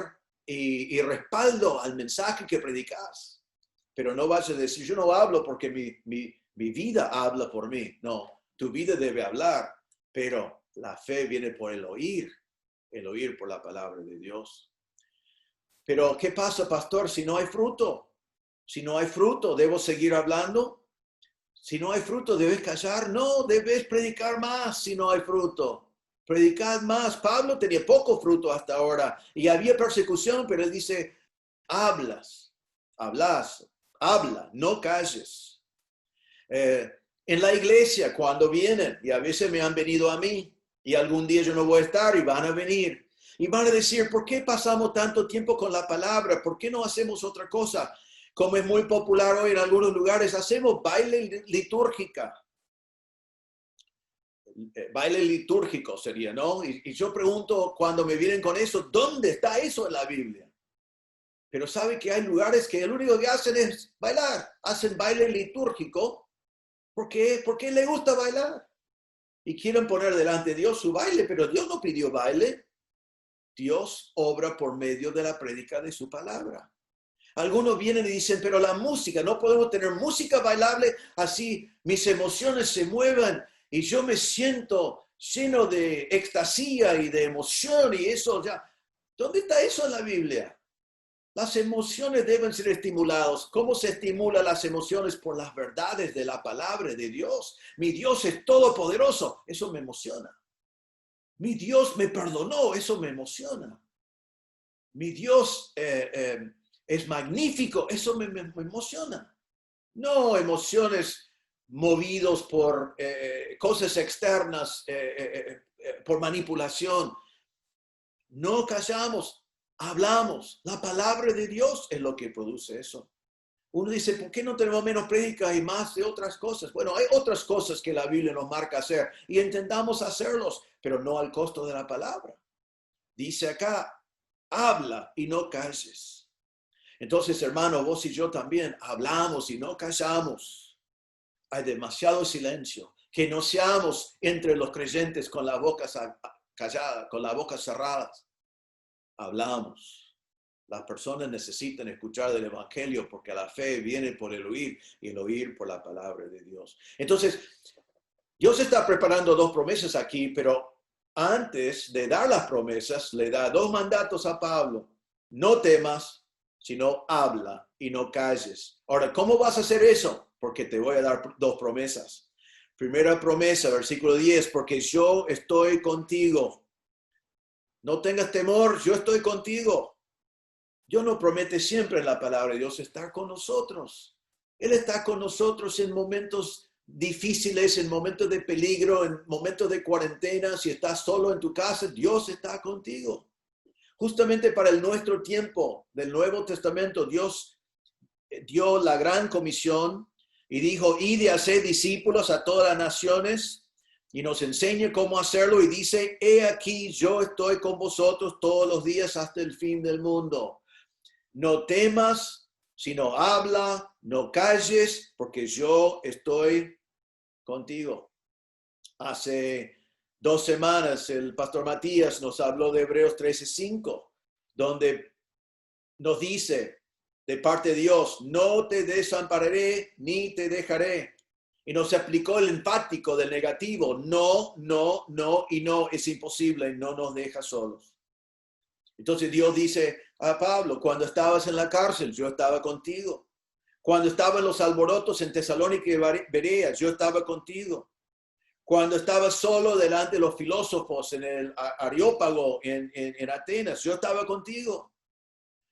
y respaldo al mensaje que predicas. Pero no vas a decir, yo no hablo porque mi vida habla por mí. No, tu vida debe hablar, pero la fe viene por el oír por la palabra de Dios. Pero, ¿qué pasa, pastor, si no hay fruto? Si no hay fruto, ¿debo seguir hablando? Si no hay fruto, ¿debes callar? No, debes predicar más si no hay fruto. Predicad más. Pablo tenía poco fruto hasta ahora y había persecución, pero él dice, habla, no calles. En la iglesia, cuando vienen, y a veces me han venido a mí, y algún día yo no voy a estar y van a venir, y van a decir, ¿por qué pasamos tanto tiempo con la palabra? ¿Por qué no hacemos otra cosa? Como es muy popular hoy en algunos lugares, hacemos baile litúrgico sería, ¿no? Y yo pregunto cuando me vienen con eso, ¿dónde está eso en la Biblia? Pero sabe que hay lugares que lo único que hacen es bailar, hacen baile litúrgico. ¿Por qué? Porque les gusta bailar. Y quieren poner delante de Dios su baile, pero Dios no pidió baile. Dios obra por medio de la prédica de su palabra. Algunos vienen y dicen, pero la música, no podemos tener música bailable, así mis emociones se muevan y yo me siento lleno de extasía y de emoción y eso ya. ¿Dónde está eso en la Biblia? Las emociones deben ser estimuladas. ¿Cómo se estimulan las emociones? Por las verdades de la palabra de Dios. Mi Dios es todopoderoso. Eso me emociona. Mi Dios me perdonó. Eso me emociona. Mi Dios es magnífico. Eso me emociona. No emociones movidos por cosas externas, por manipulación. No callamos. Hablamos, la palabra de Dios es lo que produce eso. Uno dice, ¿por qué no tenemos menos prédica y más de otras cosas? Bueno, hay otras cosas que la Biblia nos marca hacer y intentamos hacerlos, pero no al costo de la palabra. Dice acá, habla y no calles. Entonces, hermano, vos y yo también hablamos y no callamos. Hay demasiado silencio. Que no seamos entre los creyentes con la boca callada, con la boca cerrada. Hablamos. Las personas necesitan escuchar del Evangelio porque la fe viene por el oír y el oír por la palabra de Dios. Entonces, Dios está preparando dos promesas aquí, pero antes de dar las promesas, le da dos mandatos a Pablo. No temas, sino habla y no calles. Ahora, ¿cómo vas a hacer eso? Porque te voy a dar dos promesas. Primera promesa, versículo 10, porque yo estoy contigo. No tengas temor, yo estoy contigo. Dios nos promete siempre en la palabra de Dios estar con nosotros. Él está con nosotros en momentos difíciles, en momentos de peligro, en momentos de cuarentena. Si estás solo en tu casa, Dios está contigo. Justamente para nuestro tiempo del Nuevo Testamento, Dios dio la gran comisión y dijo, id y haced discípulos a todas las naciones. Y nos enseña cómo hacerlo y dice, he aquí, yo estoy con vosotros todos los días hasta el fin del mundo. No temas, sino habla, no calles, porque yo estoy contigo. Hace 2 semanas el pastor Matías nos habló de Hebreos 13:5, donde nos dice de parte de Dios, no te desampararé ni te dejaré. Y nos aplicó el enfático del negativo. No, no, no y no. Es imposible. No nos deja solos. Entonces Dios dice a Pablo, cuando estabas en la cárcel, yo estaba contigo. Cuando estaban los alborotos en Tesalónica y Berea, yo estaba contigo. Cuando estabas solo delante de los filósofos en el Areópago en Atenas, yo estaba contigo.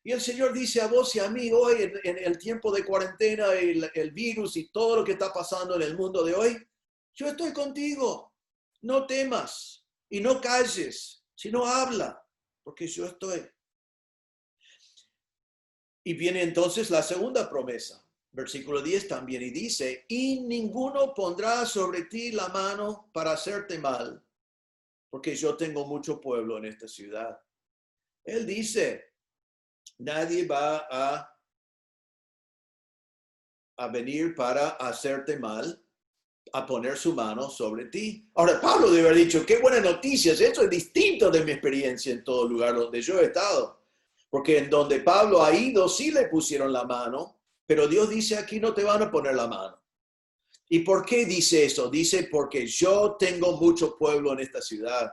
Y el Señor dice a vos y a mí hoy, en el tiempo de cuarentena, el virus y todo lo que está pasando en el mundo de hoy, yo estoy contigo. No temas y no calles, sino habla, porque yo estoy. Y viene entonces la segunda promesa, versículo 10 también, y dice, y ninguno pondrá sobre ti la mano para hacerte mal, porque yo tengo mucho pueblo en esta ciudad. Él dice, nadie va a venir para hacerte mal, a poner su mano sobre ti. Ahora, Pablo debe haber dicho, qué buenas noticias, esto es distinto de mi experiencia en todo lugar donde yo he estado. Porque en donde Pablo ha ido sí le pusieron la mano, pero Dios dice aquí no te van a poner la mano. ¿Y por qué dice eso? Dice porque yo tengo mucho pueblo en esta ciudad.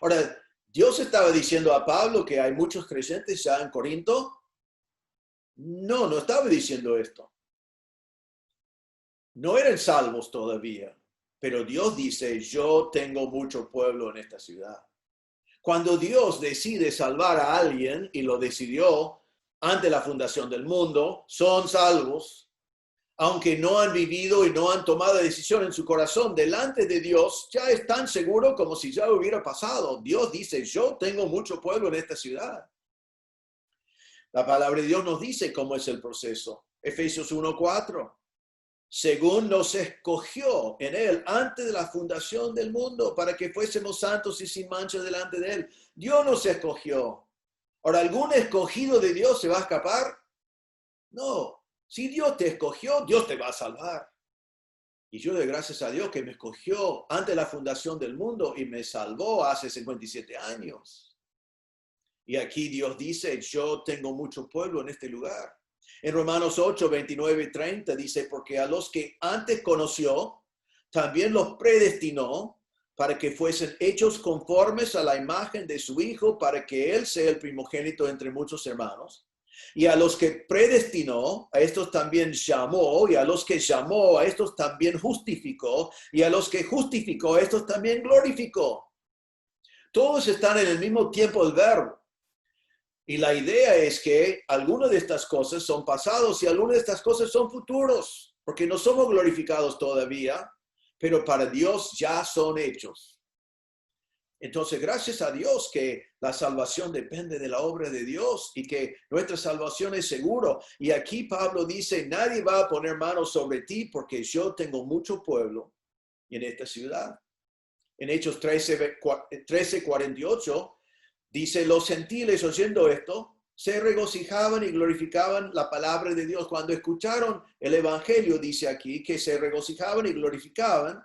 Ahora, ¿Dios estaba diciendo a Pablo que hay muchos creyentes ya en Corinto? No, no estaba diciendo esto. No eran salvos todavía, pero Dios dice, yo tengo mucho pueblo en esta ciudad. Cuando Dios decide salvar a alguien, y lo decidió ante la fundación del mundo, son salvos, aunque no han vivido y no han tomado decisión en su corazón delante de Dios, ya es tan seguro como si ya hubiera pasado. Dios dice, yo tengo mucho pueblo en esta ciudad. La palabra de Dios nos dice cómo es el proceso. Efesios 1:4. Según nos escogió en él antes de la fundación del mundo para que fuésemos santos y sin mancha delante de él. Dios nos escogió. Ahora, ¿algún escogido de Dios se va a escapar? No. Si Dios te escogió, Dios te va a salvar. Y yo doy gracias a Dios que me escogió antes de la fundación del mundo y me salvó hace 57 años. Y aquí Dios dice, yo tengo mucho pueblo en este lugar. En Romanos 8, 29 y 30 dice, porque a los que antes conoció, también los predestinó para que fuesen hechos conformes a la imagen de su Hijo, para que Él sea el primogénito entre muchos hermanos. Y a los que predestinó, a estos también llamó, y a los que llamó, a estos también justificó, y a los que justificó, a estos también glorificó. Todos están en el mismo tiempo del verbo. Y la idea es que algunas de estas cosas son pasados y algunas de estas cosas son futuros, porque no somos glorificados todavía, pero para Dios ya son hechos. Entonces, gracias a Dios que la salvación depende de la obra de Dios y que nuestra salvación es seguro. Y aquí Pablo dice, nadie va a poner manos sobre ti porque yo tengo mucho pueblo en esta ciudad. En Hechos 13:48, dice, los gentiles oyendo esto, se regocijaban y glorificaban la palabra de Dios. Cuando escucharon el evangelio, dice aquí, que se regocijaban y glorificaban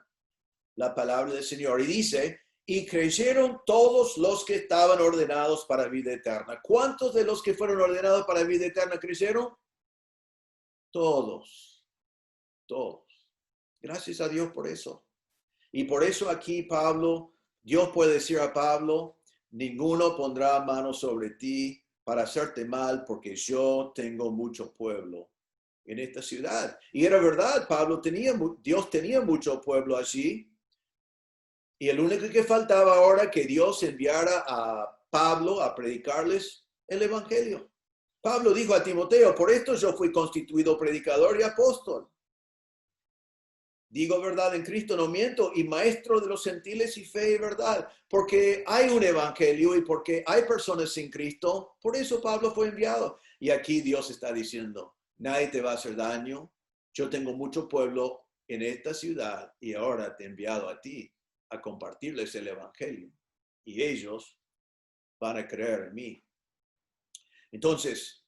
la palabra del Señor. Y dice, y creyeron todos los que estaban ordenados para vida eterna. ¿Cuántos de los que fueron ordenados para vida eterna creyeron? Todos. Todos. Gracias a Dios por eso. Y por eso aquí Pablo, Dios puede decir a Pablo, ninguno pondrá mano sobre ti para hacerte mal, porque yo tengo mucho pueblo en esta ciudad. Y era verdad, Dios tenía mucho pueblo allí. Y el único que faltaba ahora que Dios enviara a Pablo a predicarles el evangelio. Pablo dijo a Timoteo, por esto yo fui constituido predicador y apóstol. Digo verdad en Cristo, no miento, y maestro de los gentiles y fe y verdad, porque hay un evangelio y porque hay personas sin Cristo, por eso Pablo fue enviado. Y aquí Dios está diciendo, nadie te va a hacer daño, yo tengo mucho pueblo en esta ciudad y ahora te he enviado a ti a compartirles el evangelio y ellos van a creer en mí. Entonces,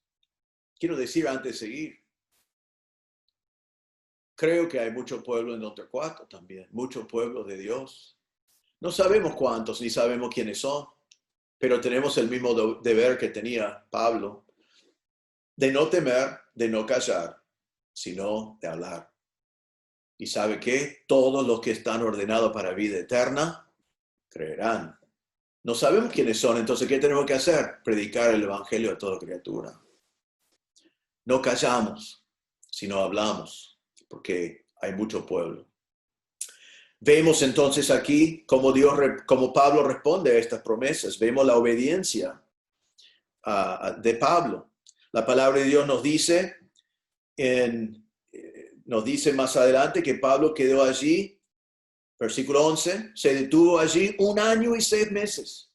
quiero decir antes de seguir, creo que hay mucho pueblo en Torcuato también, mucho pueblo de Dios. No sabemos cuántos, ni sabemos quiénes son, pero tenemos el mismo deber que tenía Pablo, de no temer, de no callar, sino de hablar. ¿Y sabe qué? Todos los que están ordenados para vida eterna, creerán. No sabemos quiénes son, entonces, ¿qué tenemos que hacer? Predicar el evangelio a toda criatura. No callamos, sino hablamos, porque hay mucho pueblo. Vemos entonces aquí cómo Pablo responde a estas promesas. Vemos la obediencia de Pablo. La palabra de Dios nos dice más adelante que Pablo quedó allí, versículo 11, se detuvo allí 1 año y 6 meses.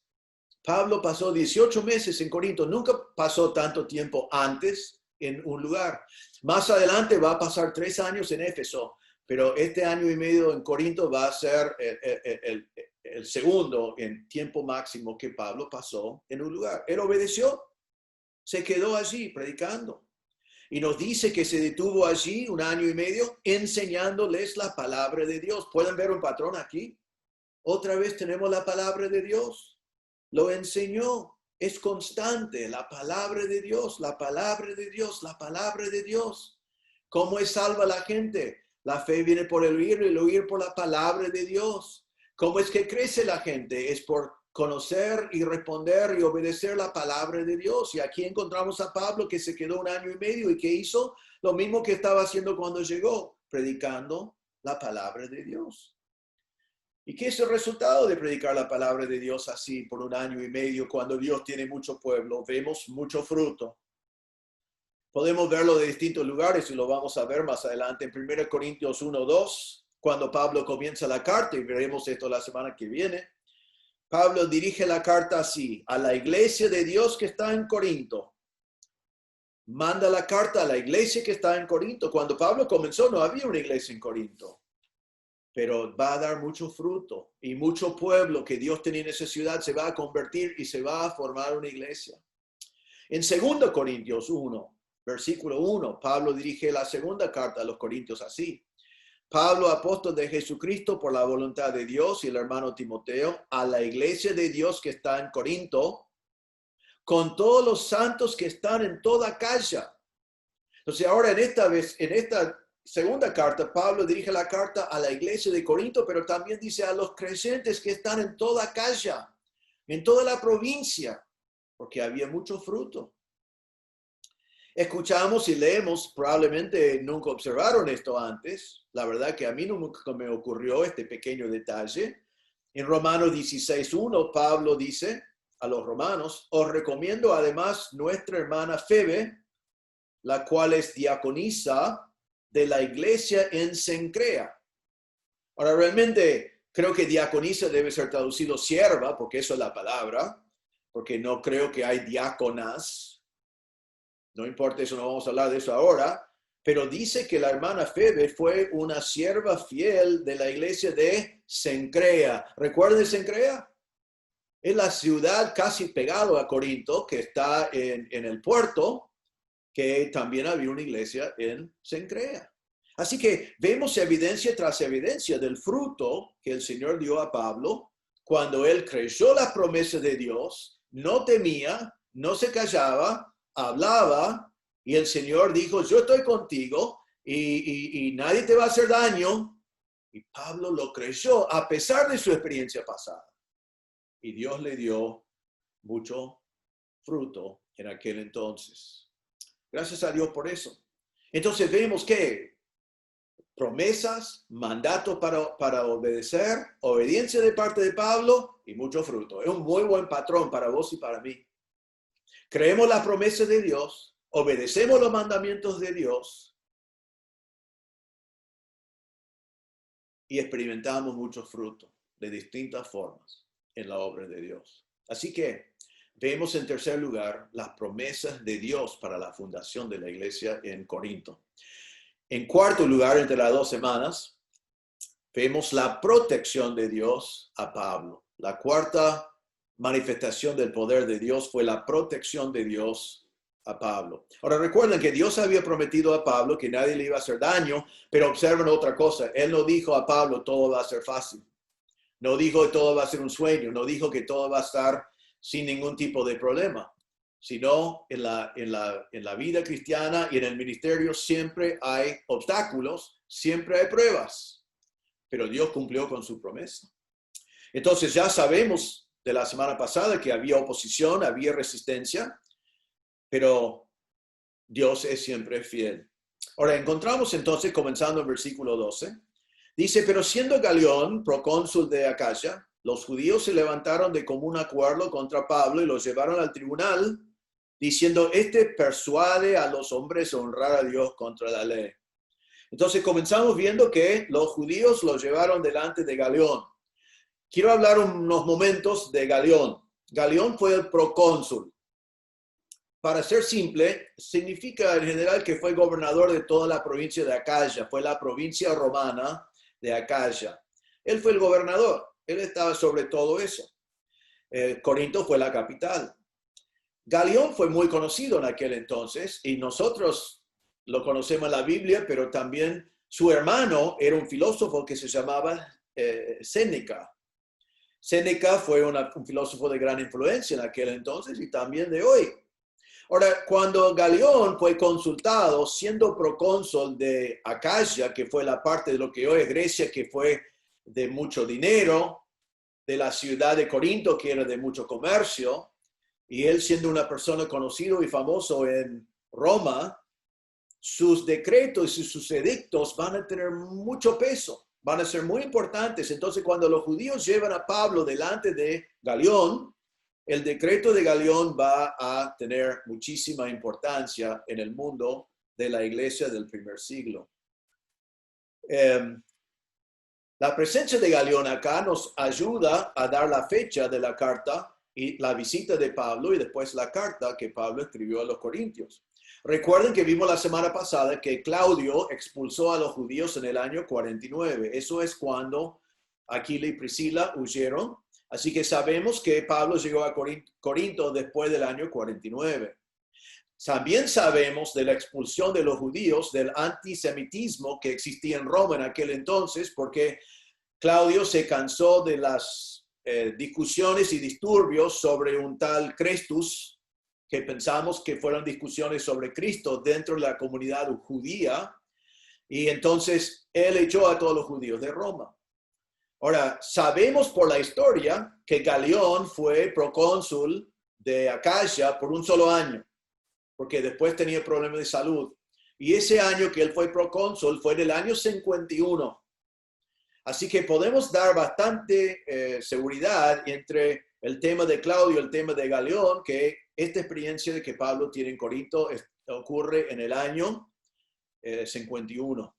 Pablo pasó 18 meses en Corinto, nunca pasó tanto tiempo antes en un lugar. Más adelante va a pasar 3 años en Éfeso, pero este año y medio en Corinto va a ser el segundo en tiempo máximo que Pablo pasó en un lugar. Él obedeció, se quedó allí predicando. Y nos dice que se detuvo allí 1 año y medio enseñándoles la palabra de Dios. ¿Pueden ver un patrón aquí? Otra vez tenemos la palabra de Dios. Lo enseñó. es constante, la palabra de Dios, la palabra de Dios, la palabra de Dios. ¿Cómo es salva la gente? La fe viene por el oír y el oír por la palabra de Dios. ¿Cómo es que crece la gente? Es por conocer y responder y obedecer la palabra de Dios. Y aquí encontramos a Pablo que se quedó 1 año y medio y que hizo lo mismo que estaba haciendo cuando llegó, predicando la palabra de Dios. ¿Y qué es el resultado de predicar la palabra de Dios así por 1 año y medio cuando Dios tiene mucho pueblo? Vemos mucho fruto. Podemos verlo de distintos lugares y lo vamos a ver más adelante en 1 Corintios 1:2, cuando Pablo comienza la carta, y veremos esto la semana que viene. Pablo dirige la carta así: a la iglesia de Dios que está en Corinto. Manda la carta a la iglesia que está en Corinto. Cuando Pablo comenzó no había una iglesia en Corinto, pero va a dar mucho fruto y mucho pueblo que Dios tenía en esa ciudad se va a convertir y se va a formar una iglesia. En 2 Corintios 1, versículo 1, Pablo dirige la segunda carta a los Corintios así: Pablo, apóstol de Jesucristo por la voluntad de Dios, y el hermano Timoteo, a la iglesia de Dios que está en Corinto, con todos los santos que están en toda Acaya. Entonces ahora en esta segunda carta, Pablo dirige la carta a la iglesia de Corinto, pero también dice a los creyentes que están en toda Acaya, en toda la provincia, porque había mucho fruto. Escuchamos y leemos, probablemente nunca observaron esto antes, la verdad que a mí nunca me ocurrió este pequeño detalle. En Romanos 16:1, Pablo dice a los romanos: os recomiendo además nuestra hermana Febe, la cual es diaconisa de la iglesia en Cencrea. Ahora, realmente creo que diaconisa debe ser traducido sierva, porque eso es la palabra, porque no creo que hay diáconas. No importa eso, no vamos a hablar de eso ahora, pero dice que la hermana Febe fue una sierva fiel de la iglesia de Cencrea. ¿Recuerden Cencrea? Es la ciudad casi pegado a Corinto, que está en el puerto, que también había una iglesia en Cencrea. Así que vemos evidencia tras evidencia del fruto que el Señor dio a Pablo cuando él creyó las promesas de Dios, no temía, no se callaba, hablaba, y el Señor dijo: yo estoy contigo y nadie te va a hacer daño. Y Pablo lo creyó a pesar de su experiencia pasada. Y Dios le dio mucho fruto en aquel entonces. Gracias a Dios por eso. Entonces vemos que promesas, mandatos para obedecer, obediencia de parte de Pablo y mucho fruto. Es un muy buen patrón para vos y para mí. Creemos las promesas de Dios, obedecemos los mandamientos de Dios y experimentamos mucho fruto de distintas formas en la obra de Dios. Así que vemos en tercer lugar las promesas de Dios para la fundación de la iglesia en Corinto. En cuarto lugar, entre las 2 semanas, vemos la protección de Dios a Pablo. La cuarta manifestación del poder de Dios fue la protección de Dios a Pablo. Ahora recuerden que Dios había prometido a Pablo que nadie le iba a hacer daño, pero observen otra cosa: él no dijo a Pablo todo va a ser fácil, no dijo que todo va a ser un sueño, no dijo que todo va a estar sin ningún tipo de problema, sino en la vida cristiana y en el ministerio siempre hay obstáculos, siempre hay pruebas, pero Dios cumplió con su promesa. Entonces ya sabemos de la semana pasada que había oposición, había resistencia, pero Dios es siempre fiel. Ahora encontramos entonces, comenzando en versículo 12, dice: pero siendo Galión procónsul de Acaya, los judíos se levantaron de común acuerdo contra Pablo y lo llevaron al tribunal, diciendo: este persuade a los hombres a honrar a Dios contra la ley. Entonces comenzamos viendo que los judíos lo llevaron delante de Galión. Quiero hablar unos momentos de Galión. Galión fue el procónsul. Para ser simple, significa en general que fue gobernador de toda la provincia de Acaya. Fue la provincia romana de Acaya. Él fue el gobernador. Él estaba sobre todo eso. Corinto fue la capital. Galión fue muy conocido en aquel entonces y nosotros lo conocemos en la Biblia, pero también su hermano era un filósofo que se llamaba Séneca. Séneca fue un filósofo de gran influencia en aquel entonces y también de hoy. Ahora, cuando Galión fue consultado, siendo procónsul de Acaya, que fue la parte de lo que hoy es Grecia, que fue de mucho dinero, de la ciudad de Corinto, que era de mucho comercio, y él siendo una persona conocido y famoso en Roma, sus decretos y sus edictos van a tener mucho peso, van a ser muy importantes. Entonces, cuando los judíos llevan a Pablo delante de Galión, el decreto de Galión va a tener muchísima importancia en el mundo de la iglesia del primer siglo. La presencia de Galión acá nos ayuda a dar la fecha de la carta y la visita de Pablo y después la carta que Pablo escribió a los Corintios. Recuerden que vimos la semana pasada que Claudio expulsó a los judíos en el año 49. Eso es cuando Aquila y Priscila huyeron. Así que sabemos que Pablo llegó a Corinto después del año 49. También sabemos de la expulsión de los judíos, del antisemitismo que existía en Roma en aquel entonces, porque Claudio se cansó de las discusiones y disturbios sobre un tal Crestus, que pensamos que fueron discusiones sobre Cristo dentro de la comunidad judía, y entonces él echó a todos los judíos de Roma. Ahora, sabemos por la historia que Galión fue procónsul de Acaya por un solo año, porque después tenía problemas de salud. Y ese año que él fue procónsul fue en el año 51. Así que podemos dar bastante seguridad entre el tema de Claudio y el tema de Galión, que esta experiencia de que Pablo tiene en Corinto ocurre en el año 51.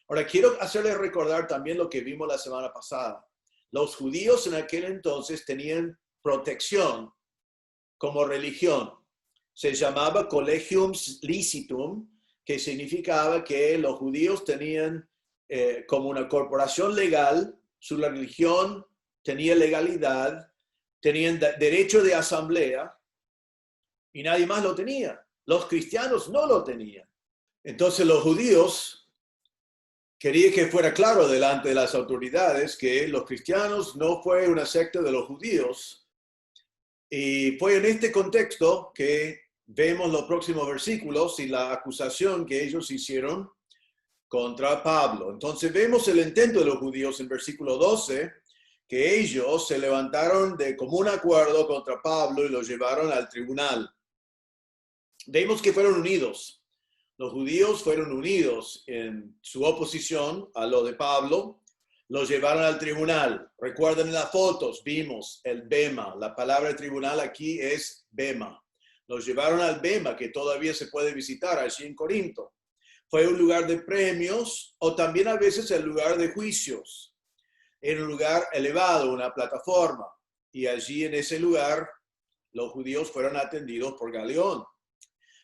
Ahora, quiero hacerles recordar también lo que vimos la semana pasada. Los judíos en aquel entonces tenían protección como religión. Se llamaba Collegium Licitum, que significaba que los judíos tenían como una corporación legal, su religión tenía legalidad, tenían derecho de asamblea y nadie más lo tenía. Los cristianos no lo tenían. Entonces los judíos querían que fuera claro delante de las autoridades que los cristianos no fue una secta de los judíos. Y fue en este contexto que vemos los próximos versículos y la acusación que ellos hicieron contra Pablo. Entonces vemos el intento de los judíos en versículo 12, que ellos se levantaron de común acuerdo contra Pablo y lo llevaron al tribunal. Vemos que fueron unidos. Los judíos fueron unidos en su oposición a lo de Pablo. Los llevaron al tribunal. Recuerden en las fotos, vimos el bema. La palabra tribunal aquí es bema. Los llevaron al bema, que todavía se puede visitar allí en Corinto. Fue un lugar de premios o también a veces el lugar de juicios. Era un lugar elevado, una plataforma. Y allí en ese lugar los judíos fueron atendidos por Galión.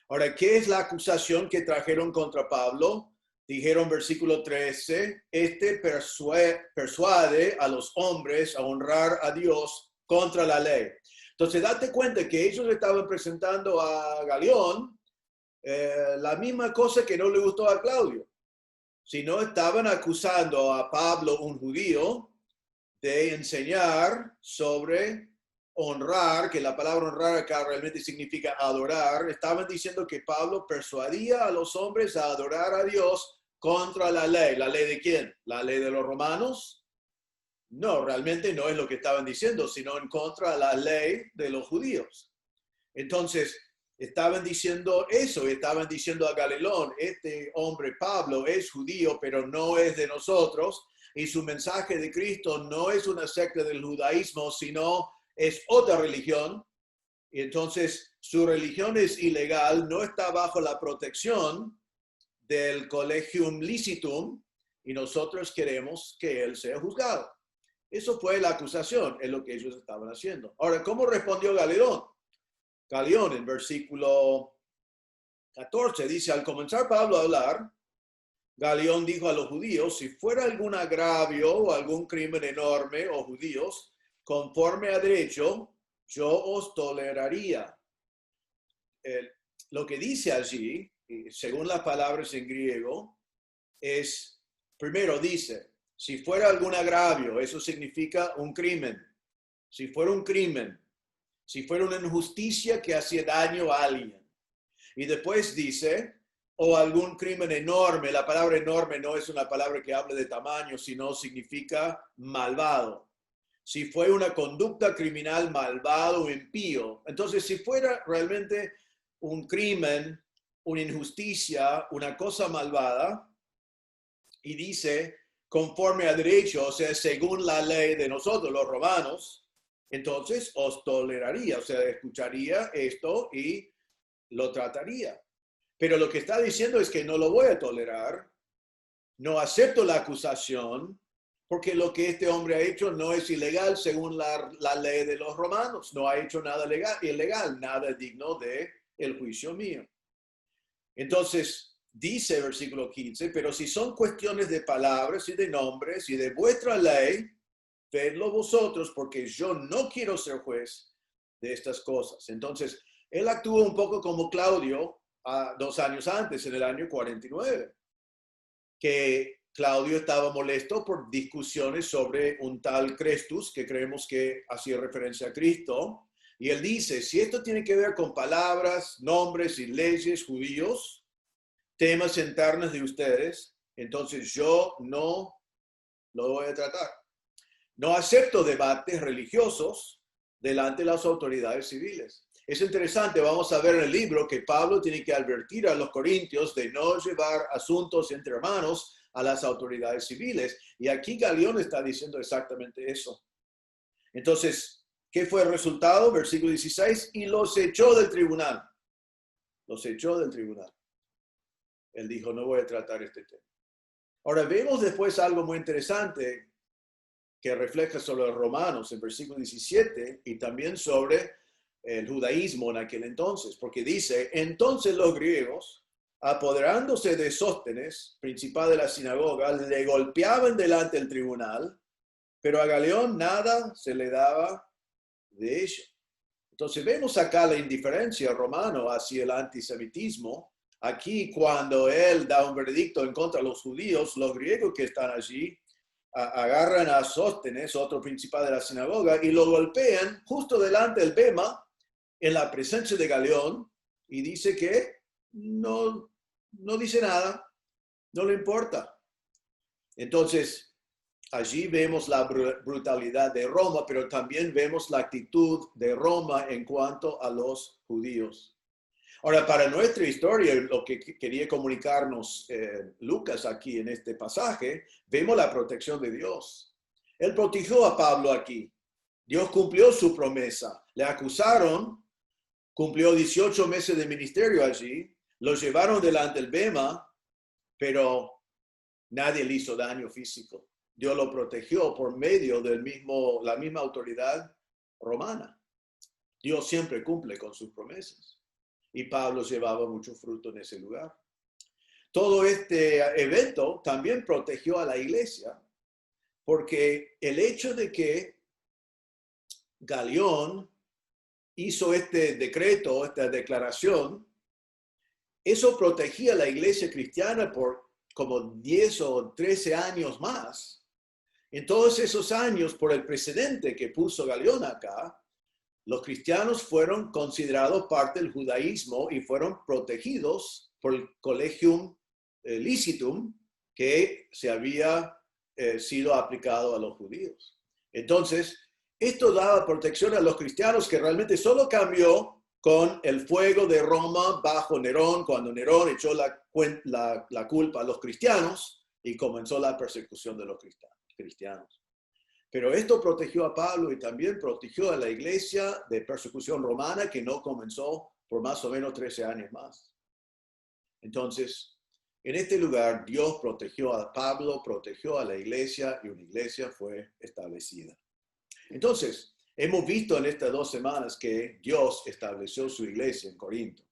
Ahora, ¿qué es la acusación que trajeron contra Pablo? Dijeron versículo 13, persuade a los hombres a honrar a Dios contra la ley. Entonces, date cuenta que ellos estaban presentando a Galión la misma cosa que no le gustó a Claudio. Sino estaban acusando a Pablo, un judío, de enseñar sobre honrar, que la palabra honrar acá realmente significa adorar. Estaban diciendo que Pablo persuadía a los hombres a adorar a Dios contra la ley. ¿La ley de quién? ¿La ley de los romanos? No, realmente no es lo que estaban diciendo, sino en contra de la ley de los judíos. Entonces, estaban diciendo eso, estaban diciendo a Galión, este hombre Pablo es judío, pero no es de nosotros, y su mensaje de Cristo no es una secta del judaísmo, sino es otra religión, y entonces su religión es ilegal, no está bajo la protección del Collegium Licitum, y nosotros queremos que él sea juzgado. Eso fue la acusación, es lo que ellos estaban haciendo. Ahora, ¿cómo respondió Galión? Galión, en versículo 14, dice, al comenzar Pablo a hablar, Galión dijo a los judíos, si fuera algún agravio o algún crimen enorme, oh judíos, conforme a derecho, yo os toleraría. Lo que dice allí, según las palabras en griego, es, primero dice, si fuera algún agravio, eso significa un crimen. si fuera un crimen, si fuera una injusticia que hacía daño a alguien. Y después dice, o algún crimen enorme. La palabra enorme no es una palabra que hable de tamaño, sino significa malvado. Si fue una conducta criminal malvado o impío. Entonces, si fuera realmente un crimen, una injusticia, una cosa malvada, y dice, conforme a derecho, o sea, según la ley de nosotros, los romanos, entonces os toleraría, o sea, escucharía esto y lo trataría. Pero lo que está diciendo es que no lo voy a tolerar, no acepto la acusación, porque lo que este hombre ha hecho no es ilegal según la ley de los romanos. No ha hecho nada ilegal, nada digno de el juicio mío. Entonces, dice versículo 15, pero si son cuestiones de palabras y de nombres y de vuestra ley, vedlo vosotros, porque yo no quiero ser juez de estas cosas. Entonces, él actuó un poco como Claudio 2 años antes, en el año 49, que Claudio estaba molesto por discusiones sobre un tal Crestus, que creemos que hacía referencia a Cristo, y él dice, si esto tiene que ver con palabras, nombres y leyes judíos, temas internos de ustedes, entonces yo no lo voy a tratar. No acepto debates religiosos delante de las autoridades civiles. Es interesante, vamos a ver en el libro que Pablo tiene que advertir a los corintios de no llevar asuntos entre hermanos a las autoridades civiles. Y aquí Galión está diciendo exactamente eso. Entonces, ¿qué fue el resultado? Versículo 16, y los echó del tribunal. Los echó del tribunal. Él dijo, no voy a tratar este tema. Ahora, vemos después algo muy interesante que refleja sobre los romanos en versículo 17 y también sobre el judaísmo en aquel entonces, porque dice, entonces los griegos, apoderándose de Sóstenes, principal de la sinagoga, le golpeaban delante del tribunal, pero a Galión nada se le daba de ello. Entonces vemos acá la indiferencia romano hacia el antisemitismo. Aquí cuando él da un veredicto en contra de los judíos, los griegos que están allí agarran a Sóstenes, otro principal de la sinagoga, y lo golpean justo delante del bema, en la presencia de Galión, y dice que no dice nada, no le importa. Entonces, allí vemos la brutalidad de Roma, pero también vemos la actitud de Roma en cuanto a los judíos. Ahora, para nuestra historia, lo que quería comunicarnos Lucas aquí en este pasaje, vemos la protección de Dios. Él protegió a Pablo aquí. Dios cumplió su promesa. Le acusaron, cumplió 18 meses de ministerio allí, lo llevaron delante del bema, pero nadie le hizo daño físico. Dios lo protegió por medio de la misma autoridad romana. Dios siempre cumple con sus promesas. Y Pablo llevaba mucho fruto en ese lugar. Todo este evento también protegió a la iglesia, porque el hecho de que Galión hizo este decreto, esta declaración, eso protegía a la iglesia cristiana por como 10 o 13 años más. En todos esos años, por el precedente que puso Galión acá, los cristianos fueron considerados parte del judaísmo y fueron protegidos por el Collegium Licitum que se había sido aplicado a los judíos. Entonces, esto daba protección a los cristianos, que realmente solo cambió con el fuego de Roma bajo Nerón, cuando Nerón echó la culpa a los cristianos y comenzó la persecución de los cristianos. Pero esto protegió a Pablo y también protegió a la iglesia de persecución romana, que no comenzó por más o menos 13 años más. Entonces, en este lugar, Dios protegió a Pablo, protegió a la iglesia, y una iglesia fue establecida. Entonces, hemos visto en estas 2 semanas que Dios estableció su iglesia en Corinto.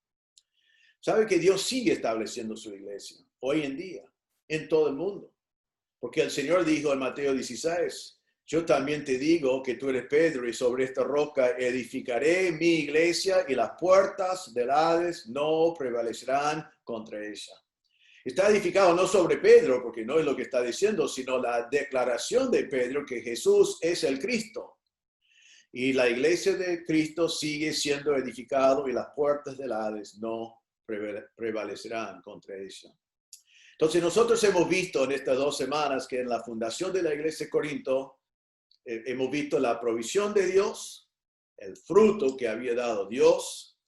¿Sabe que Dios sigue estableciendo su iglesia hoy en día, en todo el mundo? Porque el Señor dijo en Mateo 16, yo también te digo que tú eres Pedro, y sobre esta roca edificaré mi iglesia, y las puertas del Hades no prevalecerán contra ella. Está edificado no sobre Pedro, porque no es lo que está diciendo, sino la declaración de Pedro que Jesús es el Cristo. Y la iglesia de Cristo sigue siendo edificado y las puertas del Hades no prevalecerán contra ella. Entonces nosotros hemos visto en estas 2 semanas que en la fundación de la iglesia de Corinto hemos visto la provisión de Dios, el fruto que había dado Dios,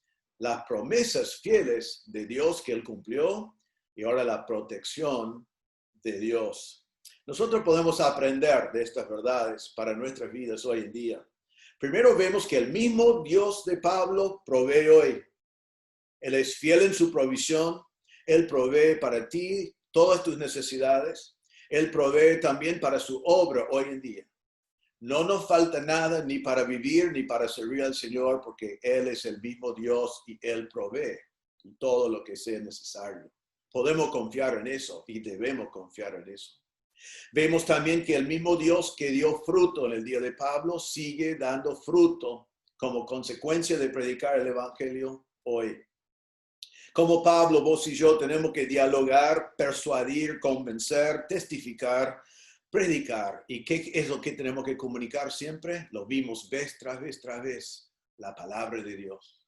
las promesas fieles de Dios que Él cumplió y ahora la protección de Dios. Nosotros podemos aprender de estas verdades para nuestras vidas hoy en día. Primero vemos que el mismo Dios de Pablo provee hoy. Él es fiel en su provisión. Él provee para ti todas tus necesidades. Él provee también para su obra hoy en día. No nos falta nada ni para vivir ni para servir al Señor porque Él es el mismo Dios y Él provee todo lo que sea necesario. Podemos confiar en eso y debemos confiar en eso. Vemos también que el mismo Dios que dio fruto en el día de Pablo sigue dando fruto como consecuencia de predicar el Evangelio hoy. Como Pablo, vos y yo tenemos que dialogar, persuadir, convencer, testificar, predicar. ¿Y qué es lo que tenemos que comunicar siempre? Lo vimos vez tras vez, la palabra de Dios.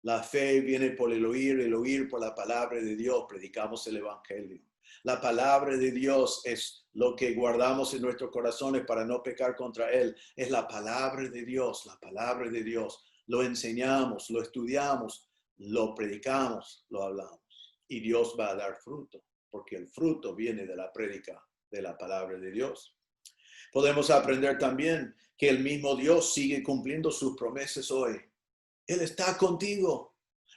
La fe viene por el oír por la palabra de Dios. Predicamos el Evangelio. La palabra de Dios es lo que guardamos en nuestros corazones para no pecar contra Él. Es la palabra de Dios, la palabra de Dios. Lo enseñamos, lo estudiamos, lo predicamos, lo hablamos. Y Dios va a dar fruto, porque el fruto viene de la prédica de la palabra de Dios. Podemos aprender también que el mismo Dios sigue cumpliendo sus promesas hoy. Él está contigo.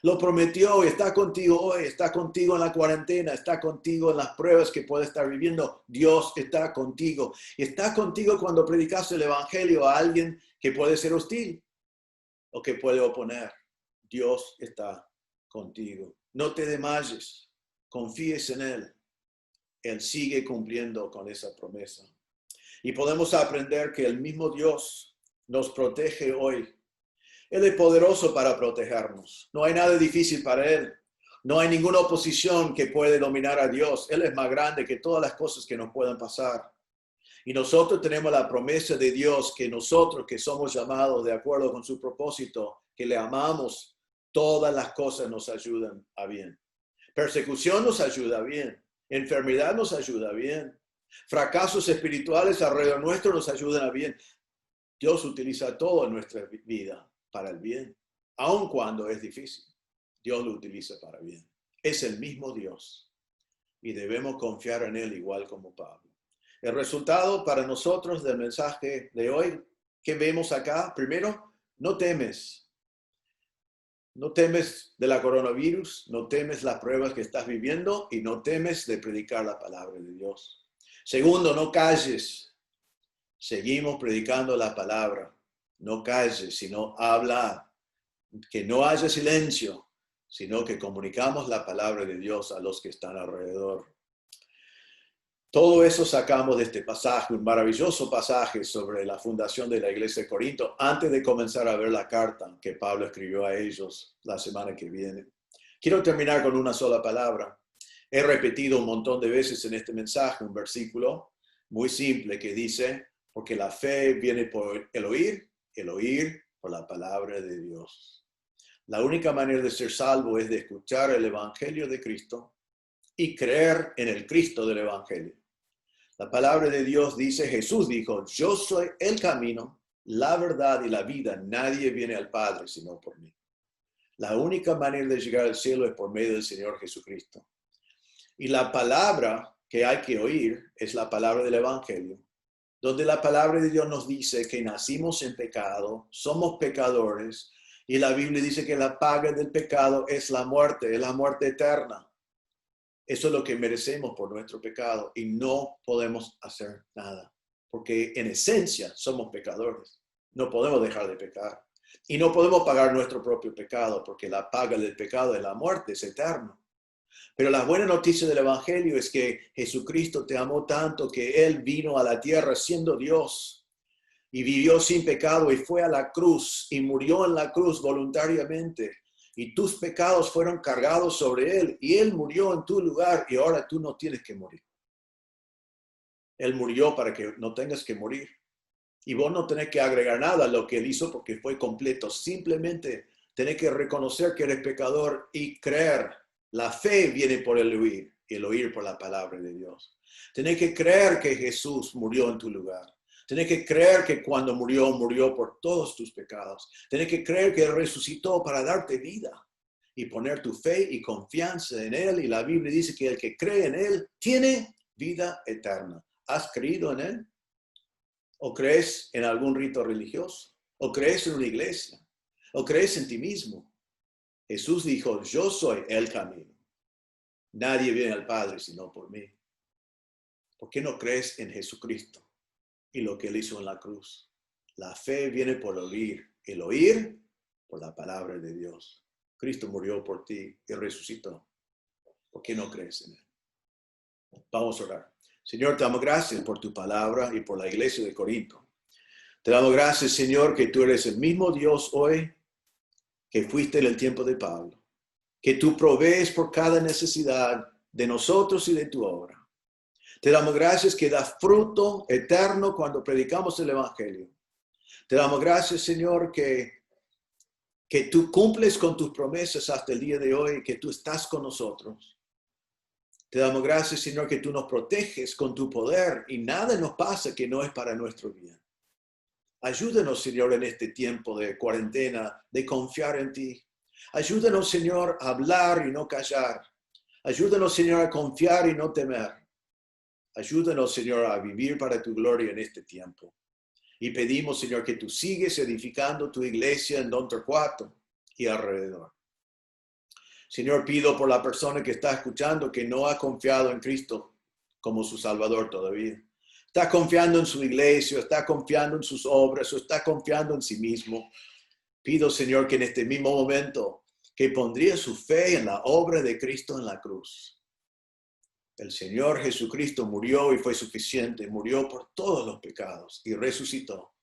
Lo prometió y está contigo hoy, está contigo en la cuarentena, está contigo en las pruebas que puedes estar viviendo. Dios está contigo. Y está contigo cuando predicas el Evangelio a alguien que puede ser hostil o que puede oponer. Dios está contigo. No te desmayes, confíes en Él. Él sigue cumpliendo con esa promesa. Y podemos aprender que el mismo Dios nos protege hoy. Él es poderoso para protegernos. No hay nada difícil para Él. No hay ninguna oposición que puede dominar a Dios. Él es más grande que todas las cosas que nos puedan pasar. Y nosotros tenemos la promesa de Dios que nosotros que somos llamados de acuerdo con su propósito, que le amamos, todas las cosas nos ayudan a bien. Persecución nos ayuda bien. Enfermedad nos ayuda bien. Fracasos espirituales alrededor nuestro nos ayudan a bien. Dios utiliza todo en nuestra vida para el bien, aun cuando es difícil. Dios lo utiliza para bien. Es el mismo Dios y debemos confiar en Él igual como Pablo. El resultado para nosotros del mensaje de hoy, ¿qué vemos acá? Primero, no temes. No temes de la coronavirus, no temes las pruebas que estás viviendo y no temes de predicar la palabra de Dios. Segundo, no calles. Seguimos predicando la palabra. No calles, sino habla. Que no haya silencio, sino que comunicamos la palabra de Dios a los que están alrededor. Todo eso sacamos de este pasaje, un maravilloso pasaje sobre la fundación de la iglesia de Corinto, antes de comenzar a ver la carta que Pablo escribió a ellos la semana que viene. Quiero terminar con una sola palabra. He repetido un montón de veces en este mensaje un versículo muy simple que dice, porque la fe viene por el oír por la palabra de Dios. La única manera de ser salvo es de escuchar el Evangelio de Cristo y creer en el Cristo del Evangelio. La palabra de Dios dice, Jesús dijo, yo soy el camino, la verdad y la vida. Nadie viene al Padre sino por mí. La única manera de llegar al cielo es por medio del Señor Jesucristo. Y la palabra que hay que oír es la palabra del Evangelio, donde la palabra de Dios nos dice que nacimos en pecado, somos pecadores, y la Biblia dice que la paga del pecado es la muerte eterna. Eso es lo que merecemos por nuestro pecado y no podemos hacer nada, porque en esencia somos pecadores. No podemos dejar de pecar y no podemos pagar nuestro propio pecado, porque la paga del pecado es la muerte, es eterno. Pero la buena noticia del Evangelio es que Jesucristo te amó tanto que Él vino a la tierra siendo Dios y vivió sin pecado y fue a la cruz y murió en la cruz voluntariamente. Y tus pecados fueron cargados sobre Él y Él murió en tu lugar y ahora tú no tienes que morir. Él murió para que no tengas que morir. Y vos no tenés que agregar nada a lo que Él hizo porque fue completo. Simplemente tenés que reconocer que eres pecador y creer. La fe viene por el oír por la palabra de Dios. Tenés que creer que Jesús murió en tu lugar. Tenés que creer que cuando murió por todos tus pecados. Tenés que creer que Él resucitó para darte vida y poner tu fe y confianza en Él. Y la Biblia dice que el que cree en Él tiene vida eterna. ¿Has creído en Él? ¿O crees en algún rito religioso? ¿O crees en una iglesia? ¿O crees en ti mismo? Jesús dijo, yo soy el camino. Nadie viene al Padre sino por mí. ¿Por qué no crees en Jesucristo y lo que Él hizo en la cruz? La fe viene por el oír por la palabra de Dios. Cristo murió por ti y resucitó. ¿Por qué no crees en Él? Vamos a orar. Señor, te damos gracias por tu palabra y por la iglesia de Corinto. Te damos gracias, Señor, que tú eres el mismo Dios hoy que fuiste en el tiempo de Pablo, que tú provees por cada necesidad de nosotros y de tu obra. Te damos gracias que da fruto eterno cuando predicamos el Evangelio. Te damos gracias, Señor, que tú cumples con tus promesas hasta el día de hoy, que tú estás con nosotros. Te damos gracias, Señor, que tú nos proteges con tu poder y nada nos pasa que no es para nuestro bien. Ayúdanos, Señor, en este tiempo de cuarentena, de confiar en ti. Ayúdanos, Señor, a hablar y no callar. Ayúdanos, Señor, a confiar y no temer. Ayúdanos, Señor, a vivir para tu gloria en este tiempo. Y pedimos, Señor, que tú sigues edificando tu iglesia en Don Torcuato y alrededor. Señor, pido por la persona que está escuchando que no ha confiado en Cristo como su Salvador todavía. Está confiando en su iglesia, está confiando en sus obras, o está confiando en sí mismo. Pido, Señor, que en este mismo momento, que pondría su fe en la obra de Cristo en la cruz. El Señor Jesucristo murió y fue suficiente, murió por todos los pecados y resucitó.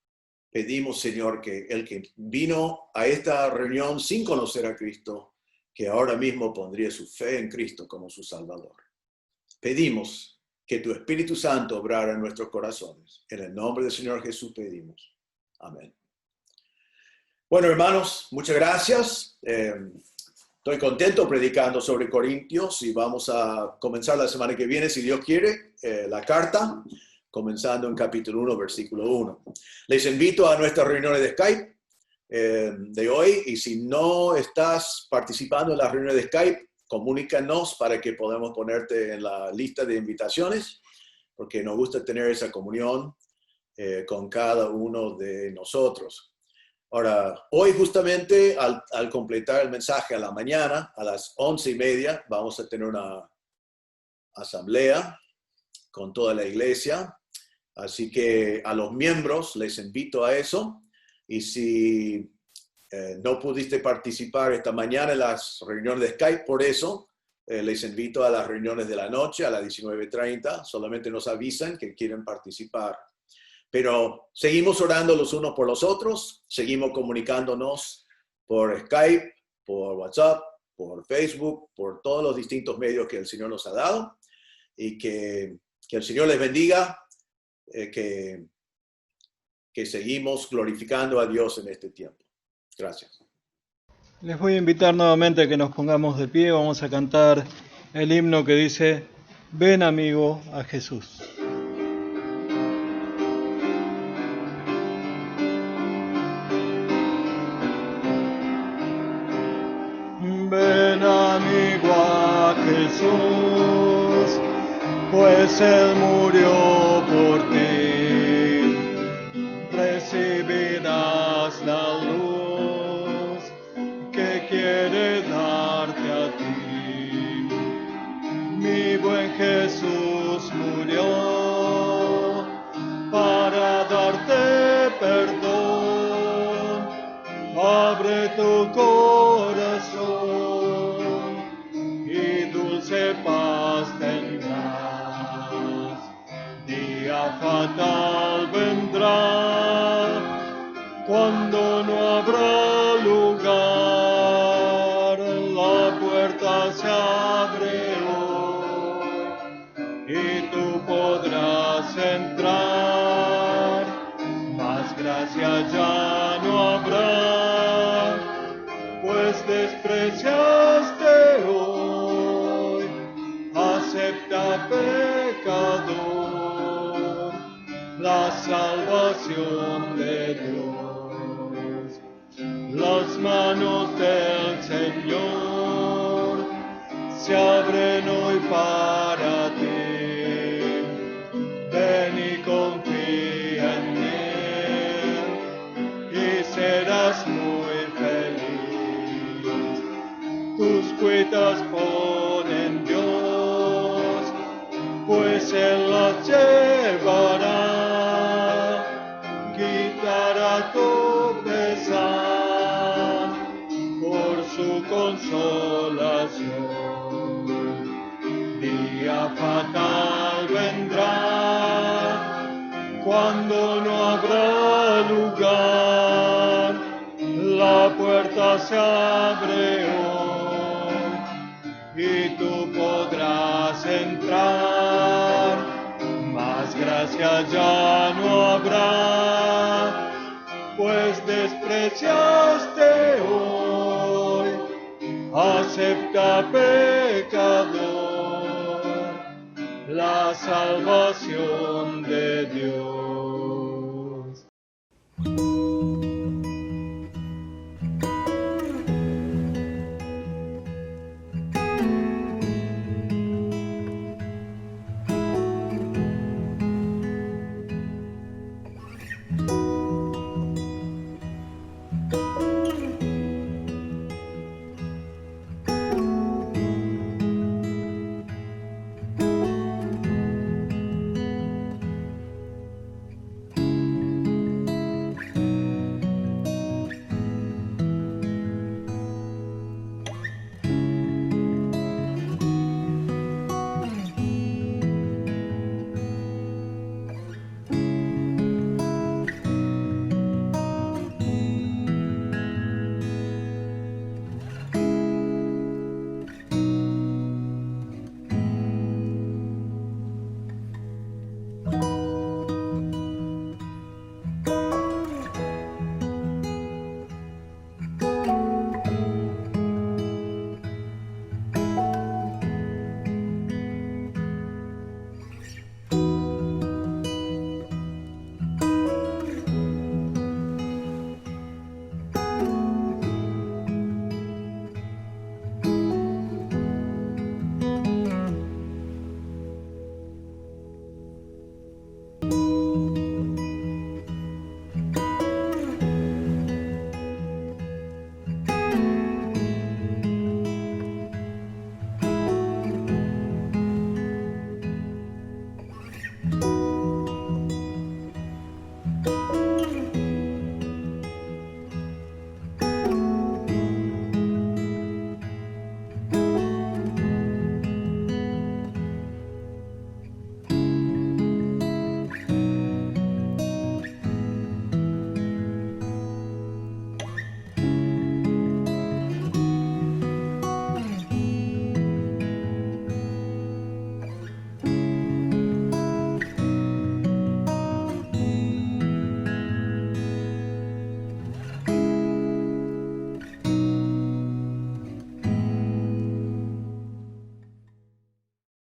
Pedimos, Señor, que el que vino a esta reunión sin conocer a Cristo, que ahora mismo pondría su fe en Cristo como su Salvador. Pedimos que tu Espíritu Santo obrara en nuestros corazones. En el nombre del Señor Jesús pedimos. Amén. Bueno, hermanos, muchas gracias. Estoy contento predicando sobre Corintios y vamos a comenzar la semana que viene, si Dios quiere, la carta, comenzando en capítulo 1, versículo 1. Les invito a nuestras reuniones de Skype de hoy, y si no estás participando en las reuniones de Skype, comunícanos para que podamos ponerte en la lista de invitaciones, porque nos gusta tener esa comunión con cada uno de nosotros. Ahora, hoy justamente al completar el mensaje a la mañana, a las 11:30, vamos a tener una asamblea con toda la iglesia. Así que a los miembros les invito a eso. Y si no pudiste participar esta mañana en las reuniones de Skype, por eso les invito a las reuniones de la noche a las 19:30. Solamente nos avisan que quieren participar. Pero seguimos orando los unos por los otros, seguimos comunicándonos por Skype, por WhatsApp, por Facebook, por todos los distintos medios que el Señor nos ha dado. Y que el Señor les bendiga, que seguimos glorificando a Dios en este tiempo. Gracias. Les voy a invitar nuevamente a que nos pongamos de pie. Vamos a cantar el himno que dice: Ven, amigo, a Jesús. Ven, amigo, a Jesús, pues Él murió por ti. Recibirás la luz que quiere darte a ti. Mi buen Jesús murió para darte perdón. Abre tu corazón y dulce paz tendrás. Día fatal vendrá cuando no habrá lugar. La puerta se abre hoy y tú podrás entrar. gracia ya no habrá, pues despreciaste hoy, acepta pecador, la salvación de Dios. Las manos del Señor se abren hoy para ti. Ven y confía en Él y serás muy feliz. Tus cuitas pon en Dios, pues Él las llevará, quitará tu pesar por su consolación. Día fatal vendrá, cuando no habrá lugar, la puerta se abre hoy y tú podrás entrar, mas gracia ya no habrá, pues despreciaste hoy, acepta pecador, la salvación de Dios.